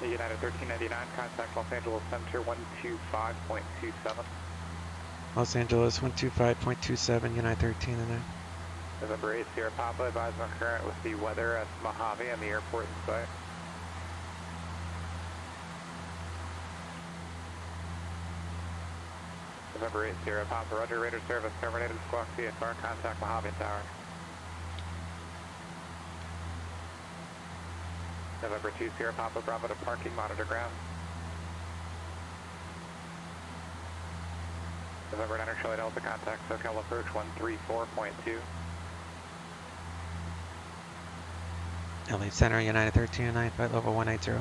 United 1399, contact Los Angeles Center 125.27. Los Angeles 125.27, United 1399. November 8 Sierra Papa, advise on current with the weather at Mojave and the airport in sight. November 80, Papa, Roger, radar service terminated, squawk CFR, contact Mojave Tower. November 20, Papa, Bravo to parking, monitor ground. November 9, Charlie Delta, contact SoCal approach 134.2. LA Center, United 1309, flight level 180.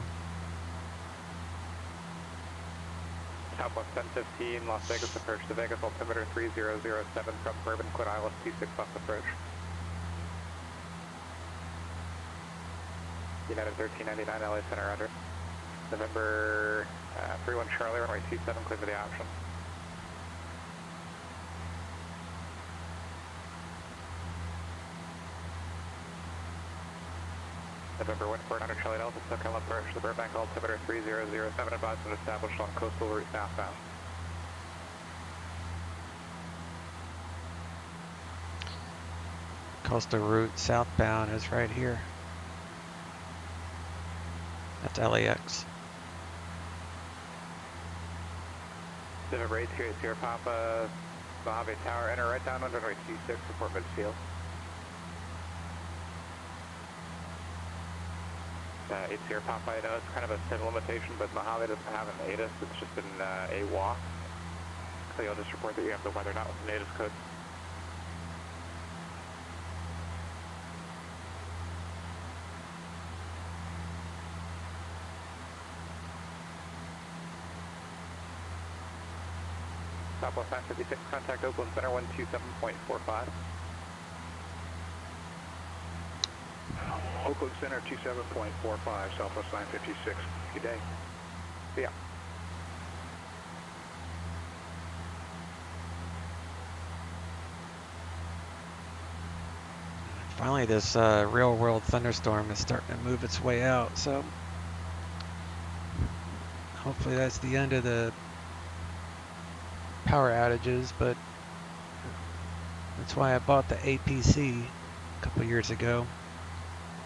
Southwest 1015, Las Vegas approach to Vegas, altimeter 3007 from Bourbon, Quid Island, T6 left approach. United 1399, LA Center under. November 31 Charlie, runway 27, clear for the option. November 1400 Charlie Delta, SoCal approach to Burbank, altimeter 3007, advised and established on coastal route southbound. Coastal route southbound is right here. That's LAX. November 8, Sierra Papa, Mojave Tower, enter right down under runway 26, report midfield. 8 Sierra Papa, I know it's kind of a SIM limitation, but Mojave doesn't have an ATIS, it's just an AWOC. So you'll just report that you have the weather, not with an ATIS code. Southwest 956, contact Oakland Center 127.45. Oakland Center 27.45, Southwest 956. Good day. Yeah. Finally, this real world thunderstorm is starting to move its way out, so hopefully that's the end of the power outages, but that's why I bought the APC a couple years ago.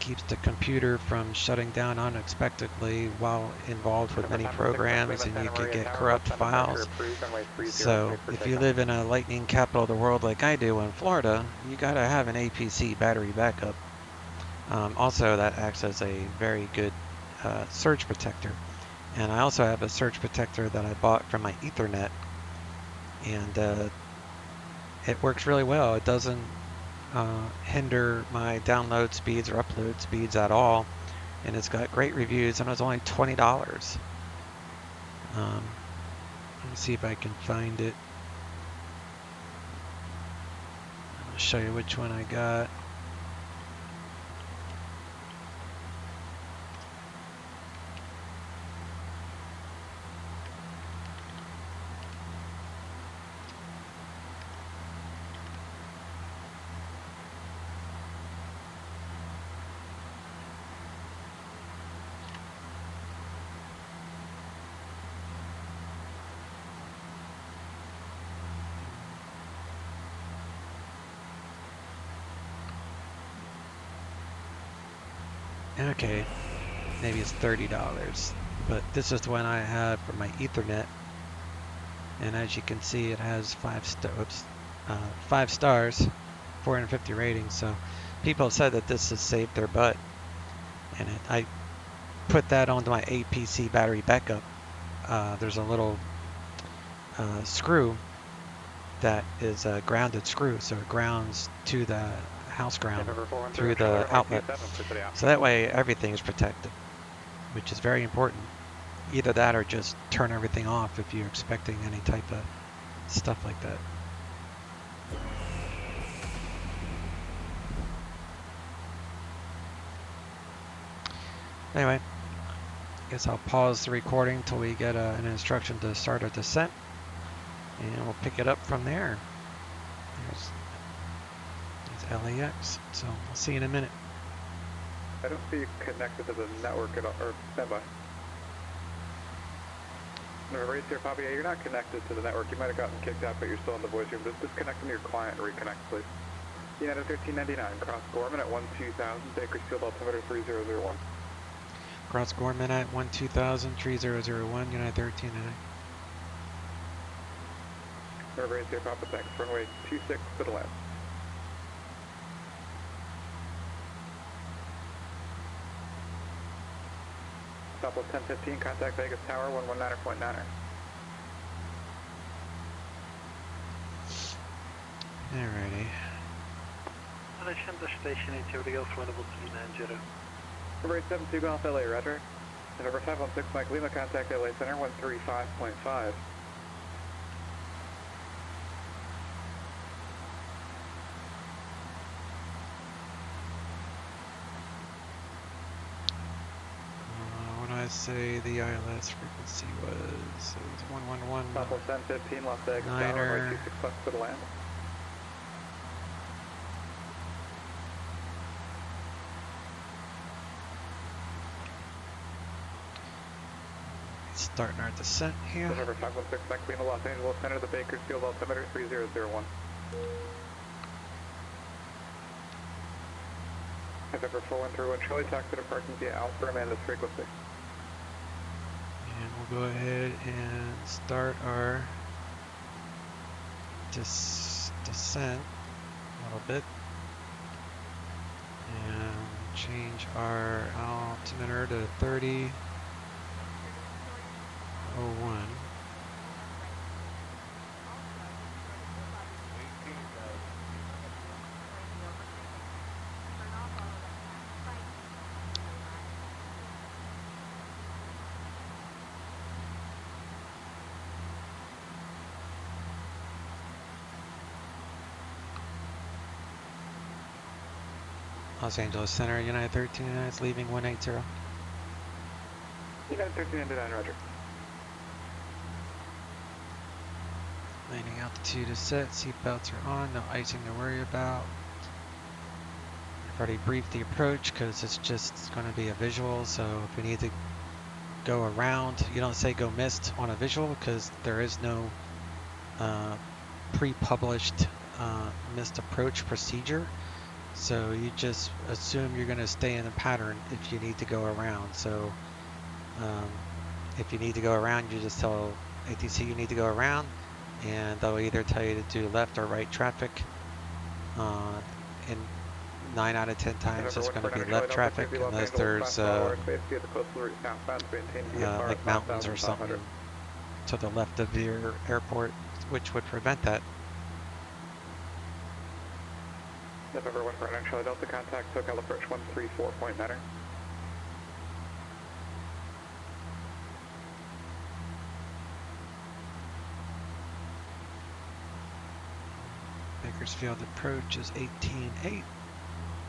Keeps the computer from shutting down unexpectedly while involved with many programs, and you can get corrupt files. So if you live in a lightning capital of the world like I do in Florida, you gotta have an APC battery backup. Also, that acts as a very good surge protector. And I also have a surge protector that I bought from my Ethernet, and it works really well. It doesn't hinder my download speeds or upload speeds at all, and it's got great reviews, and it was only $20. Let me see if I can find it. I'll show you which one I got. Okay, maybe it's $30, but this is the one I have for my Ethernet, and as you can see, it has 5 stars, 450 ratings. So people said that this has saved their butt, and I put that onto my APC battery backup. There's a little screw that is a grounded screw, so it grounds to the house ground through the outlet, so that way everything is protected, which is very important. Either that or just turn everything off if you're expecting any type of stuff like that. Anyway, I guess I'll pause the recording till we get an instruction to start a descent, and we'll pick it up from there. There's LAX, so I'll see you in a minute. I don't see you connected to the network at all, or standby. November 8 here, Papa, yeah, you're not connected to the network. You might have gotten kicked out, but you're still in the voice room. Just disconnect from your client and reconnect, please. United 1399, cross Gorman at 12000, Bakersfield, altimeter 3001. Cross Gorman at 12000, 3001, United 1399. November 8 Sierra Papa, taxi runway 26 to the left. Southwest 1015, contact Vegas Tower 119.9er. Alrighty. Center station 8 Golf, winnable 390. November 872 Golf LA, roger. November 516 Mike Lima, contact LA Center 135.5. What did I say the ILS frequency was? It was 111. Southwest 1015, Las Vegas Tower, Niner. runway 26 left to the land. Starting our descent here. November 516 Mike Lima, Los Angeles Center, the Bakersfield altimeter 3001. November 413 Charlie, taxi to parking via Alpha and this frequency. And we'll go ahead and start our descent a little bit. And change our altimeter to 30. 01. Los Angeles Center, United 1399 is leaving 180. United 1399, roger. Landing altitude is set, seatbelts are on, no icing to worry about. I've already briefed the approach because it's just going to be a visual, so if we need to go around, you don't say go missed on a visual because there is no pre-published missed approach procedure. So you just assume you're going to stay in the pattern if you need to go around. So if you need to go around, you just tell ATC you need to go around, and they'll either tell you to do left or right traffic. In 9 out of 10 times it's going to be left traffic unless there's like mountains or something to the left of your airport, which would prevent that. November 1 for Charlie Delta, contact SoCal approach 134.9er. Bakersfield approach is 18.8.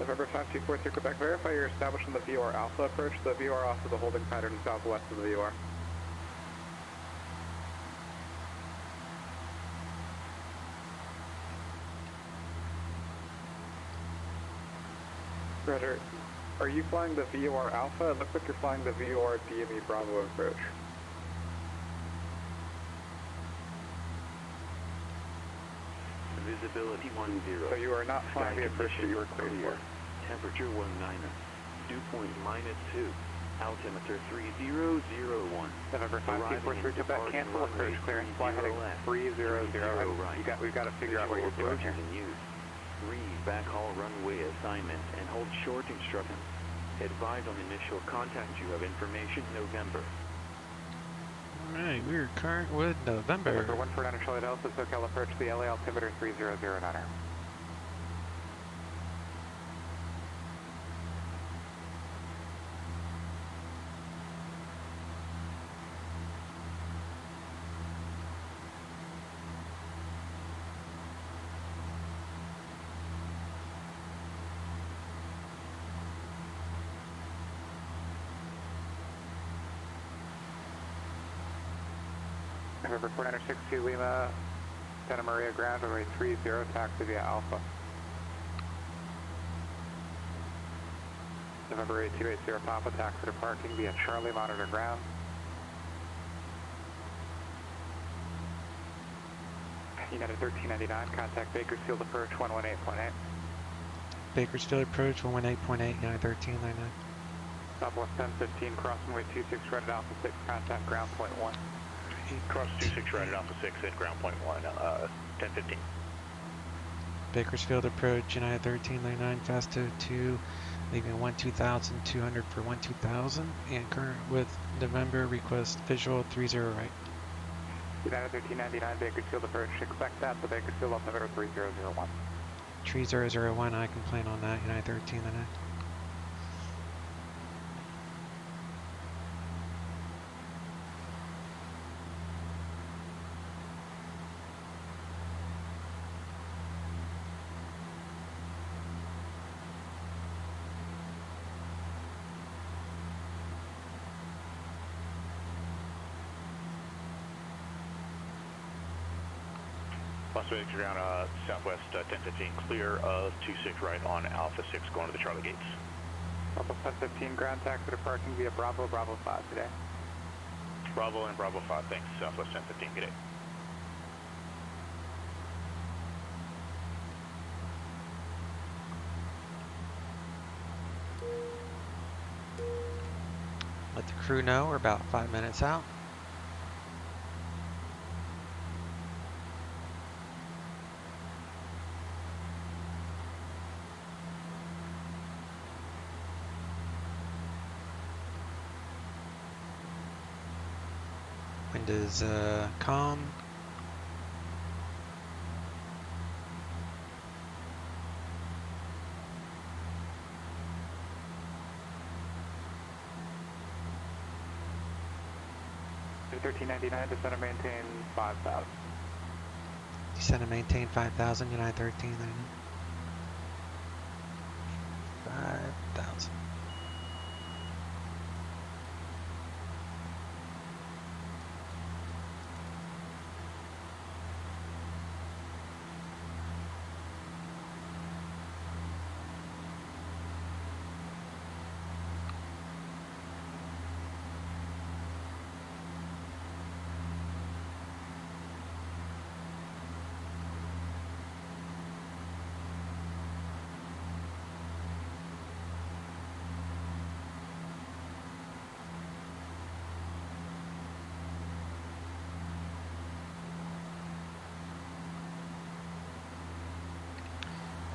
November 5243 Quebec, verify you're establishing the VOR Alpha approach. The VOR Alpha is a holding pattern southwest of the VOR. Roger. Are you flying the VOR Alpha? It looks like you're flying the VOR DME Bravo approach. Visibility 10. So you are not flying the approach that you were cleared for. Temperature 19. Dew point -2. Altimeter 3001. November 5243 Quebec, cancel approach clearance, fly heading 300. We've got to figure out what you're doing here. Read backhaul runway assignment and hold short instructions. Advise on initial contact. You have information November. Alright, we're current with November. November 1 for 9 Charlie Delta, SoCal approach the LA altimeter 3009er. November 4962 Lima, Santa Maria ground, runway 30, taxi via Alpha. November 8280 Papa, taxi to parking via Charlie, monitor ground. United 1399, contact Bakersfield approach 118.8. Bakersfield approach 118.8, United 1399. Southwest 1015, crossing way 26, right at Alpha 6, contact ground point 1. Cross 26 right at Alpha 6 at ground point 1, 1015. Bakersfield approach, United 1399, fast 02, leaving 12,200 for 12,000, and current with November, request visual 30 right. United 1399, Bakersfield approach, expect that, the Bakersfield altimeter 3001. 3001, I can plan on that, United 1399. Las Vegas ground southwest 1015, clear of 26 right on Alpha 6 going to the Charlie gates. Alpha 1015, ground taxi departing via Bravo, Bravo 5 today. Bravo and Bravo 5, thanks. Southwest 1015, good day. Let the crew know we're about 5 minutes out. Wind is calm. United 1399, descend and maintain 5,000. Descend and maintain 5,000, United 1399. 5,000.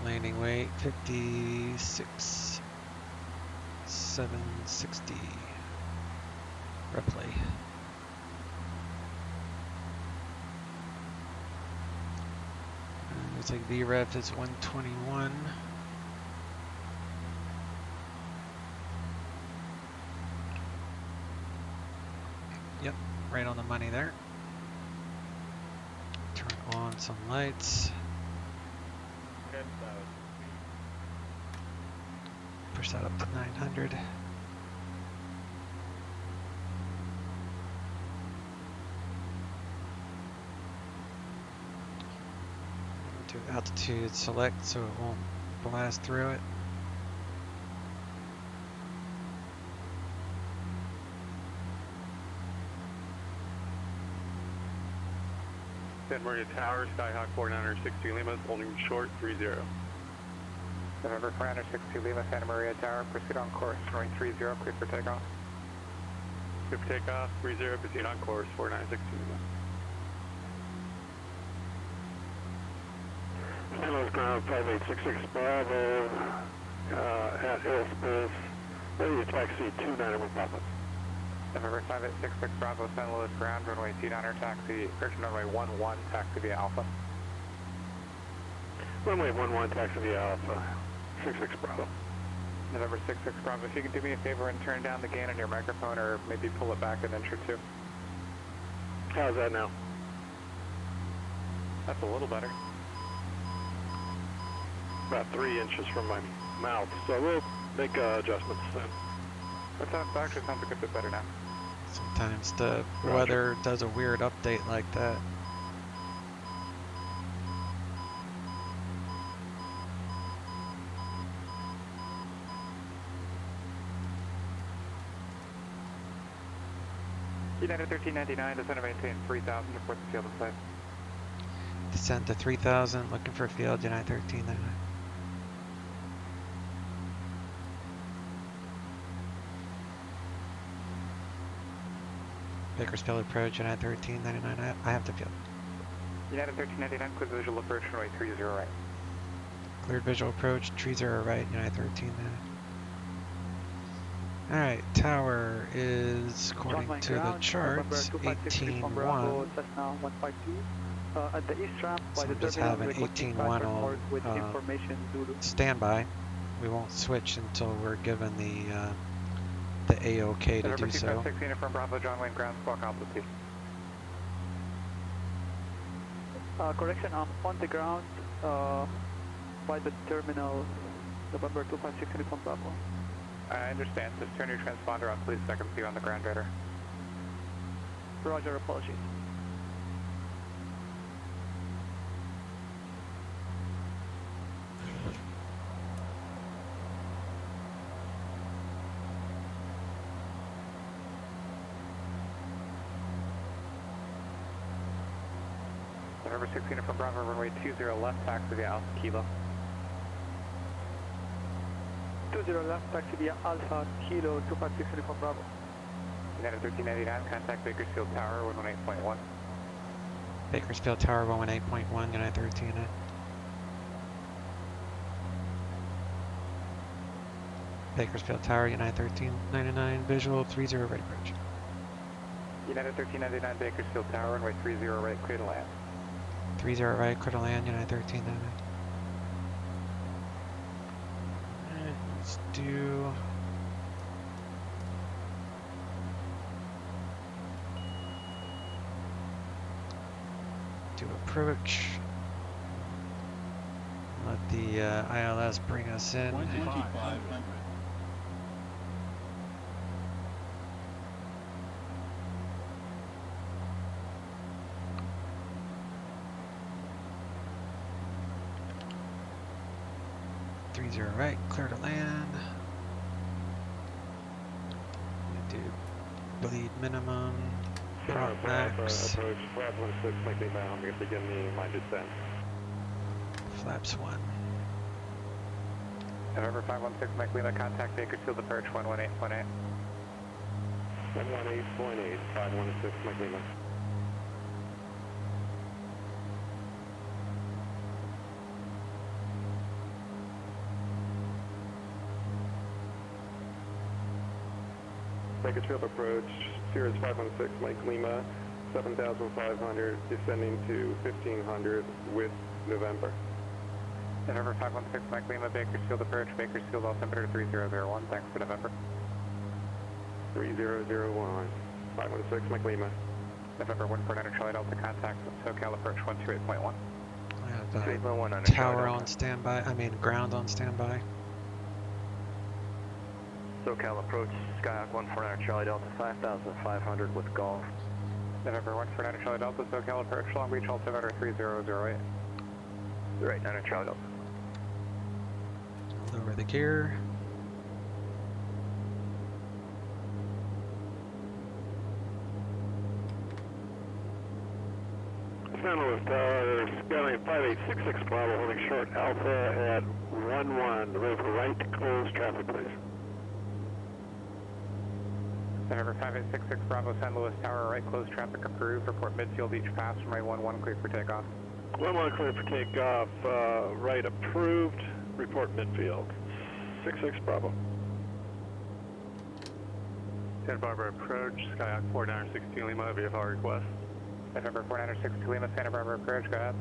Landing weight 56, 760, roughly. Looks like VREF is 121. Yep, right on the money there. Turn on some lights. Push that up to 900. Do altitude select so it won't blast through it. San Maria Tower, Skyhawk 4960 Lima, holding short 30. November 460 Lima, Santa Maria Tower, proceed on course, runway 30, clear for takeoff. Clear for takeoff, 30, proceed on course, 4960 Lima. San Luis ground 5866 Bravo, at airspace, ready to taxi 291 Papa. November 5866 Bravo, San Luis ground, runway 29er, taxi, correction, runway 11, taxi via Alpha. Runway 11, taxi via Alpha, 66 Bravo. November 66 Bravo, if you can do me a favor and turn down the gain on your microphone or maybe pull it back an inch or two. How's that now? That's a little better. About 3 inches from my mouth, so we'll make adjustments then. That actually sounds a good bit better now. Sometimes the weather does a weird update like that. United 1399, descend and maintain 3,000, report the field of sight. Descend to 3,000, looking for field, United 1399. Bakersfield approach, United 1399, I have the field. United 1399, clear visual approach, runway 30 right. Cleared visual approach, 30 right, United 1399. Alright, tower is, according to the charts, 18-1. At the east ramp So we'll just have an 18-1 on standby. We won't switch until we're given the A-OK to do so. 256 uniform Bravo, John Wayne, ground squawk altitude. Correction, I'm on the ground by the terminal, November 256 uniform Bravo. I understand. Just turn your transponder on, please, so I can see you on the ground radar. Roger, apologies. November 6 uniform Bravo, runway 20 left, taxi via Alpha Kilo. 20 left, taxi via Alpha Kilo 256 uniform Bravo. United 1399, contact Bakersfield Tower 118.1. Bakersfield Tower 118.1, United 1399. Bakersfield Tower, United 1399, visual 30 right approach. United 1399, Bakersfield Tower, runway 30 right, clear to land. 30 right, clear to land, United 1399. Let's do... approach. Let the ILS bring us in. 2500. Right, clear to land. Do bleed minimum. Prop max. Approach flaps 16, likely bound. We're going to begin my descent. Flaps 1. November 516, Mike Lima, contact Bakersfield approach 118.8. 118.8, 516, Mike Lima. Bakersfield approach, Sirius 516, Mike Lima, 7,500, descending to 1,500 with November. November 516, Mike Lima, Bakersfield approach, Bakersfield altimeter 3001, thanks for November. 3001, 516, Mike Lima. November 149 Charlie Delta, contact SoCal approach 128.1. I have tower on standby, ground on standby. SoCal approach, Skyhawk 149 Charlie Delta, 5,500 with golf. November 149 Charlie Delta, SoCal approach, Long Beach altimeter 3008. 389 Charlie Delta. Lower the gear. San Luis Tower, scaling 5866 Bravo, holding short Alpha at 11, move right, close traffic please. November 5866 Bravo, San Luis Tower, right, close traffic approved, report midfield each pass, runway 11 clear for takeoff. 11 clear for takeoff, right approved, report midfield. 66 Bravo. Santa Barbara approach, Skyhawk 4916 Lima, VFR request. November 4962 Lima, Santa Barbara approach, go ahead.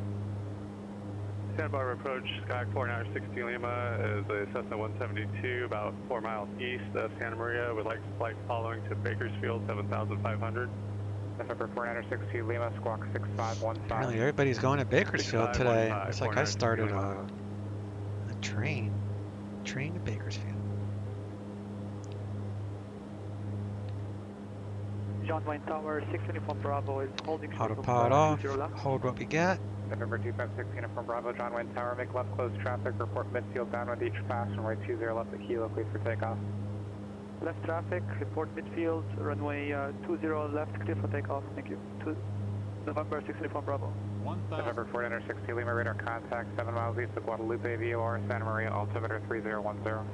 Santa Barbara approach, Skyhawk 4960 Lima is a Cessna 172 about 4 miles east of Santa Maria with like flight following to Bakersfield 7,500. November 4962 Lima, squawk 6515. Apparently everybody's going to Bakersfield today. It's like I started a train to Bakersfield. John Wayne Tower, 6 uniform Bravo is holding. Autopod off, hold what we got. November 256 uniform Bravo, John Wayne Tower, make left close traffic, report midfield downwind each pass, runway 20 left at Kilo, clear for takeoff. Left traffic, report midfield, runway 20 left, clear for takeoff, thank you. November 6 uniform Bravo. November 4960 Lima, radar contact, 7 miles east of Guadalupe, VOR, Santa Maria, altimeter 3010.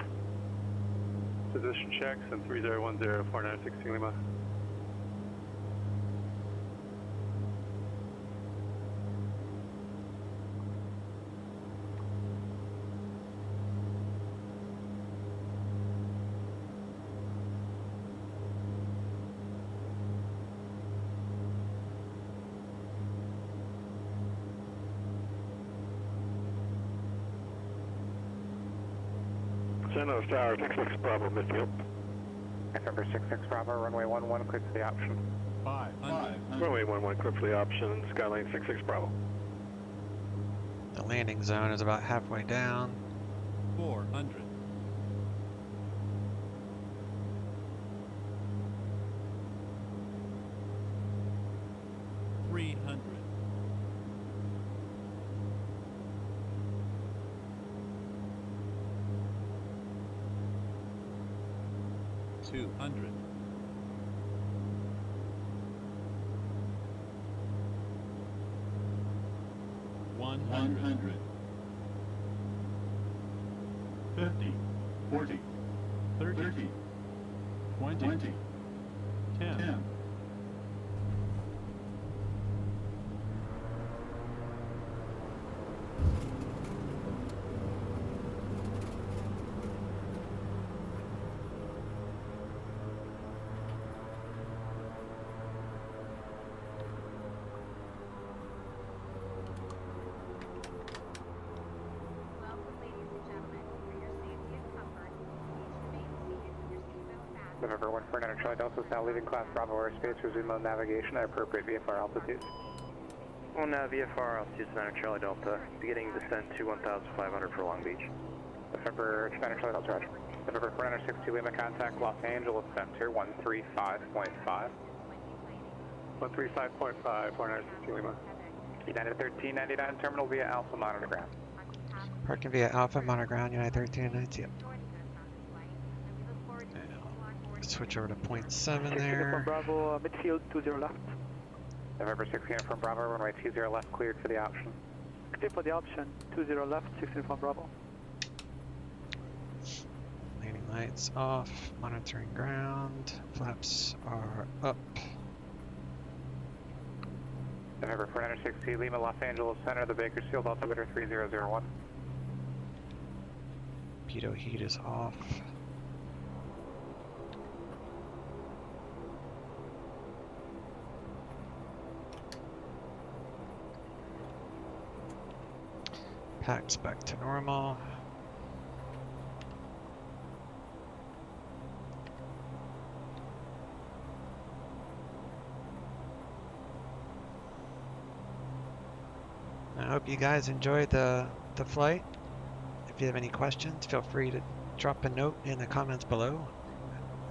Position checks and 3010, 4960 Lima. San Jose Tower, 66 Bravo, midfield. November 66 Bravo, runway 11, cleared for the option. 500. Runway 11, clear for the option, Skylane 66 Bravo. The landing zone is about halfway down. 400. 300. 200. 100. 50. 40. 30. 20. 10. Welcome, ladies and gentlemen. For your safety and comfort, please remain seated with your seatbelt fastened. November 149 Charlie Delta is now leaving class Bravo airspace, resume mode navigation at appropriate VFR altitude. On VFR altitude center Charlie Delta, beginning descent to 1,500 for Long Beach. November 29 Charlie Delta, roger. November 4962 Lima, contact Los Angeles Center 135.5. 135.5, 4962 Lima. United 1399 terminal via Alpha monitor ground. Parking via Alpha, monitor ground, United 1390. Yep. Switch over to 0.7 there. Bravo, midfield 20 left. November 16 from Bravo, runway 20 left, cleared for the option. Clear for the option, 20 left, 16 from Bravo. Landing lights off, monitoring ground, flaps are up. November 4960 Lima, Los Angeles Center, the Bakersfield altimeter 3001. Pitot heat is off. Packs back to normal. I hope you guys enjoyed the flight. If you have any questions, feel free to drop a note in the comments below.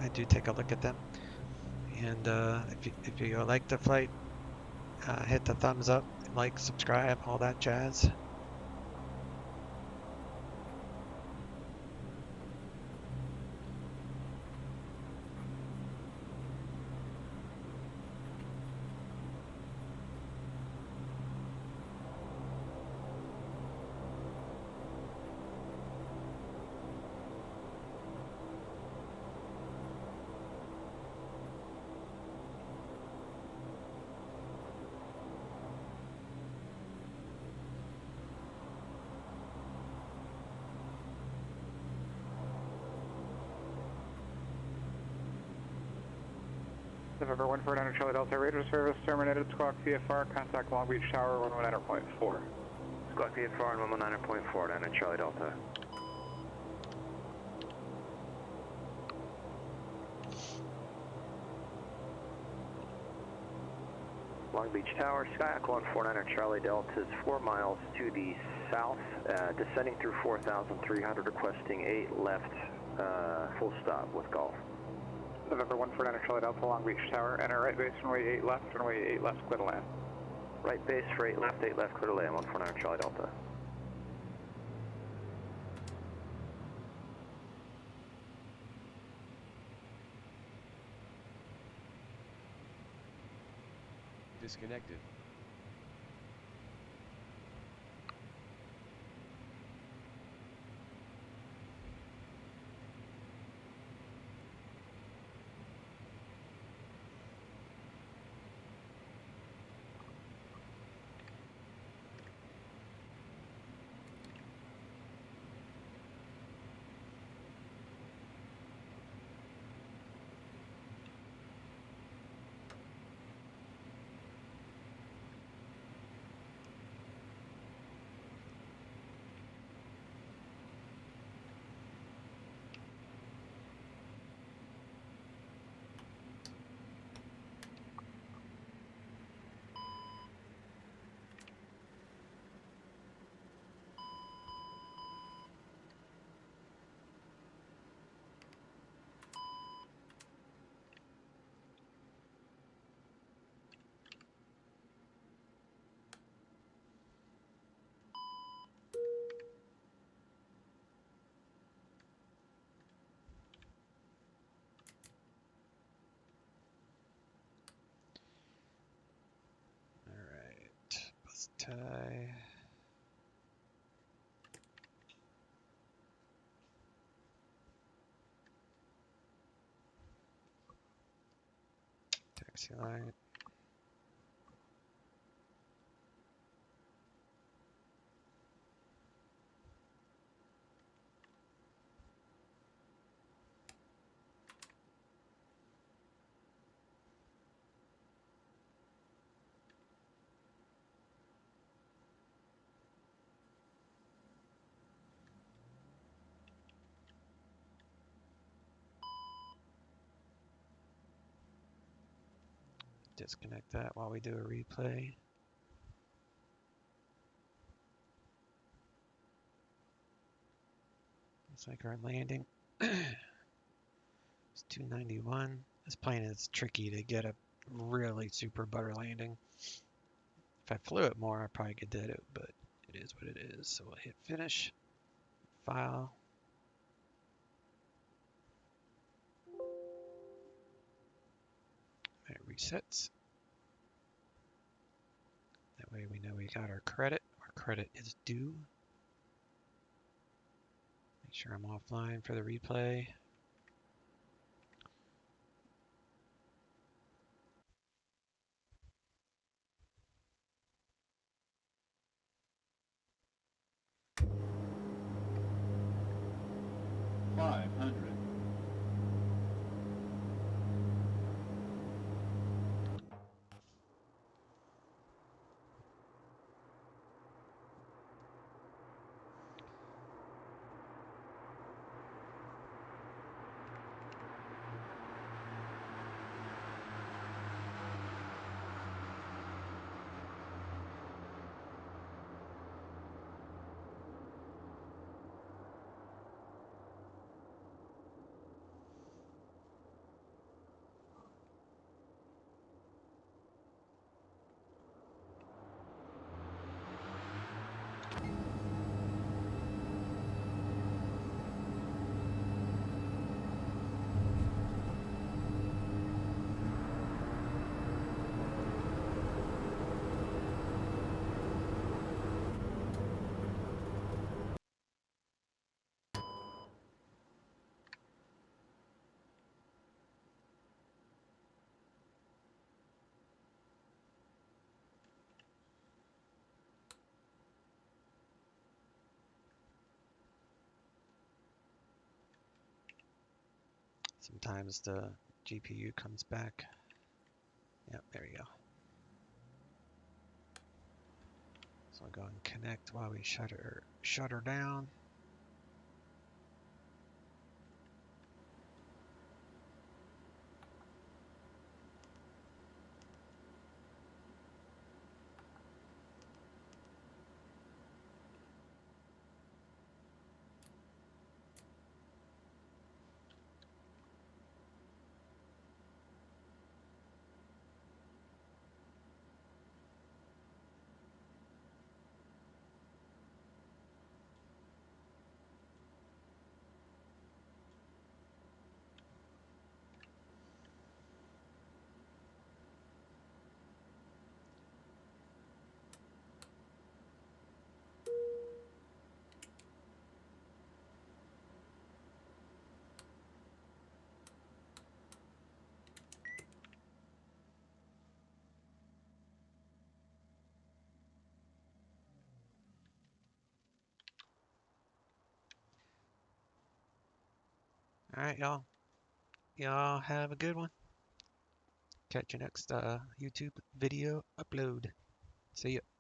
I do take a look at them. And if you like the flight, hit the thumbs up, like, subscribe, all that jazz. November 149 Charlie Delta, radar service terminated, Squawk VFR, contact Long Beach Tower 119.4. Squawk VFR and 119.4 down at Charlie Delta. Long Beach Tower, Skyhawk 149 Charlie Delta is 4 miles to the south, descending through 4,300, requesting 8 left, full stop with golf. November 149 Charlie Delta, Long Beach Tower, enter right base, runway 8 left, runway 8 left, clear to land. Right base for 8 left, clear to land, 149 Charlie Delta. Disconnected. tie. Taxi line. Disconnect that while we do a replay. Looks like our landing is 291. This plane is tricky to get a really super butter landing. If I flew it more, I probably could get it, but it is what it is. So we'll hit finish, file. It resets. That way we know we got our credit. Our credit is due. Make sure I'm offline for the replay. Sometimes the GPU comes back. Yep, there you go. So I'll go and connect while we shut her down. All right, y'all. Y'all have a good one. Catch you next YouTube video upload. See ya.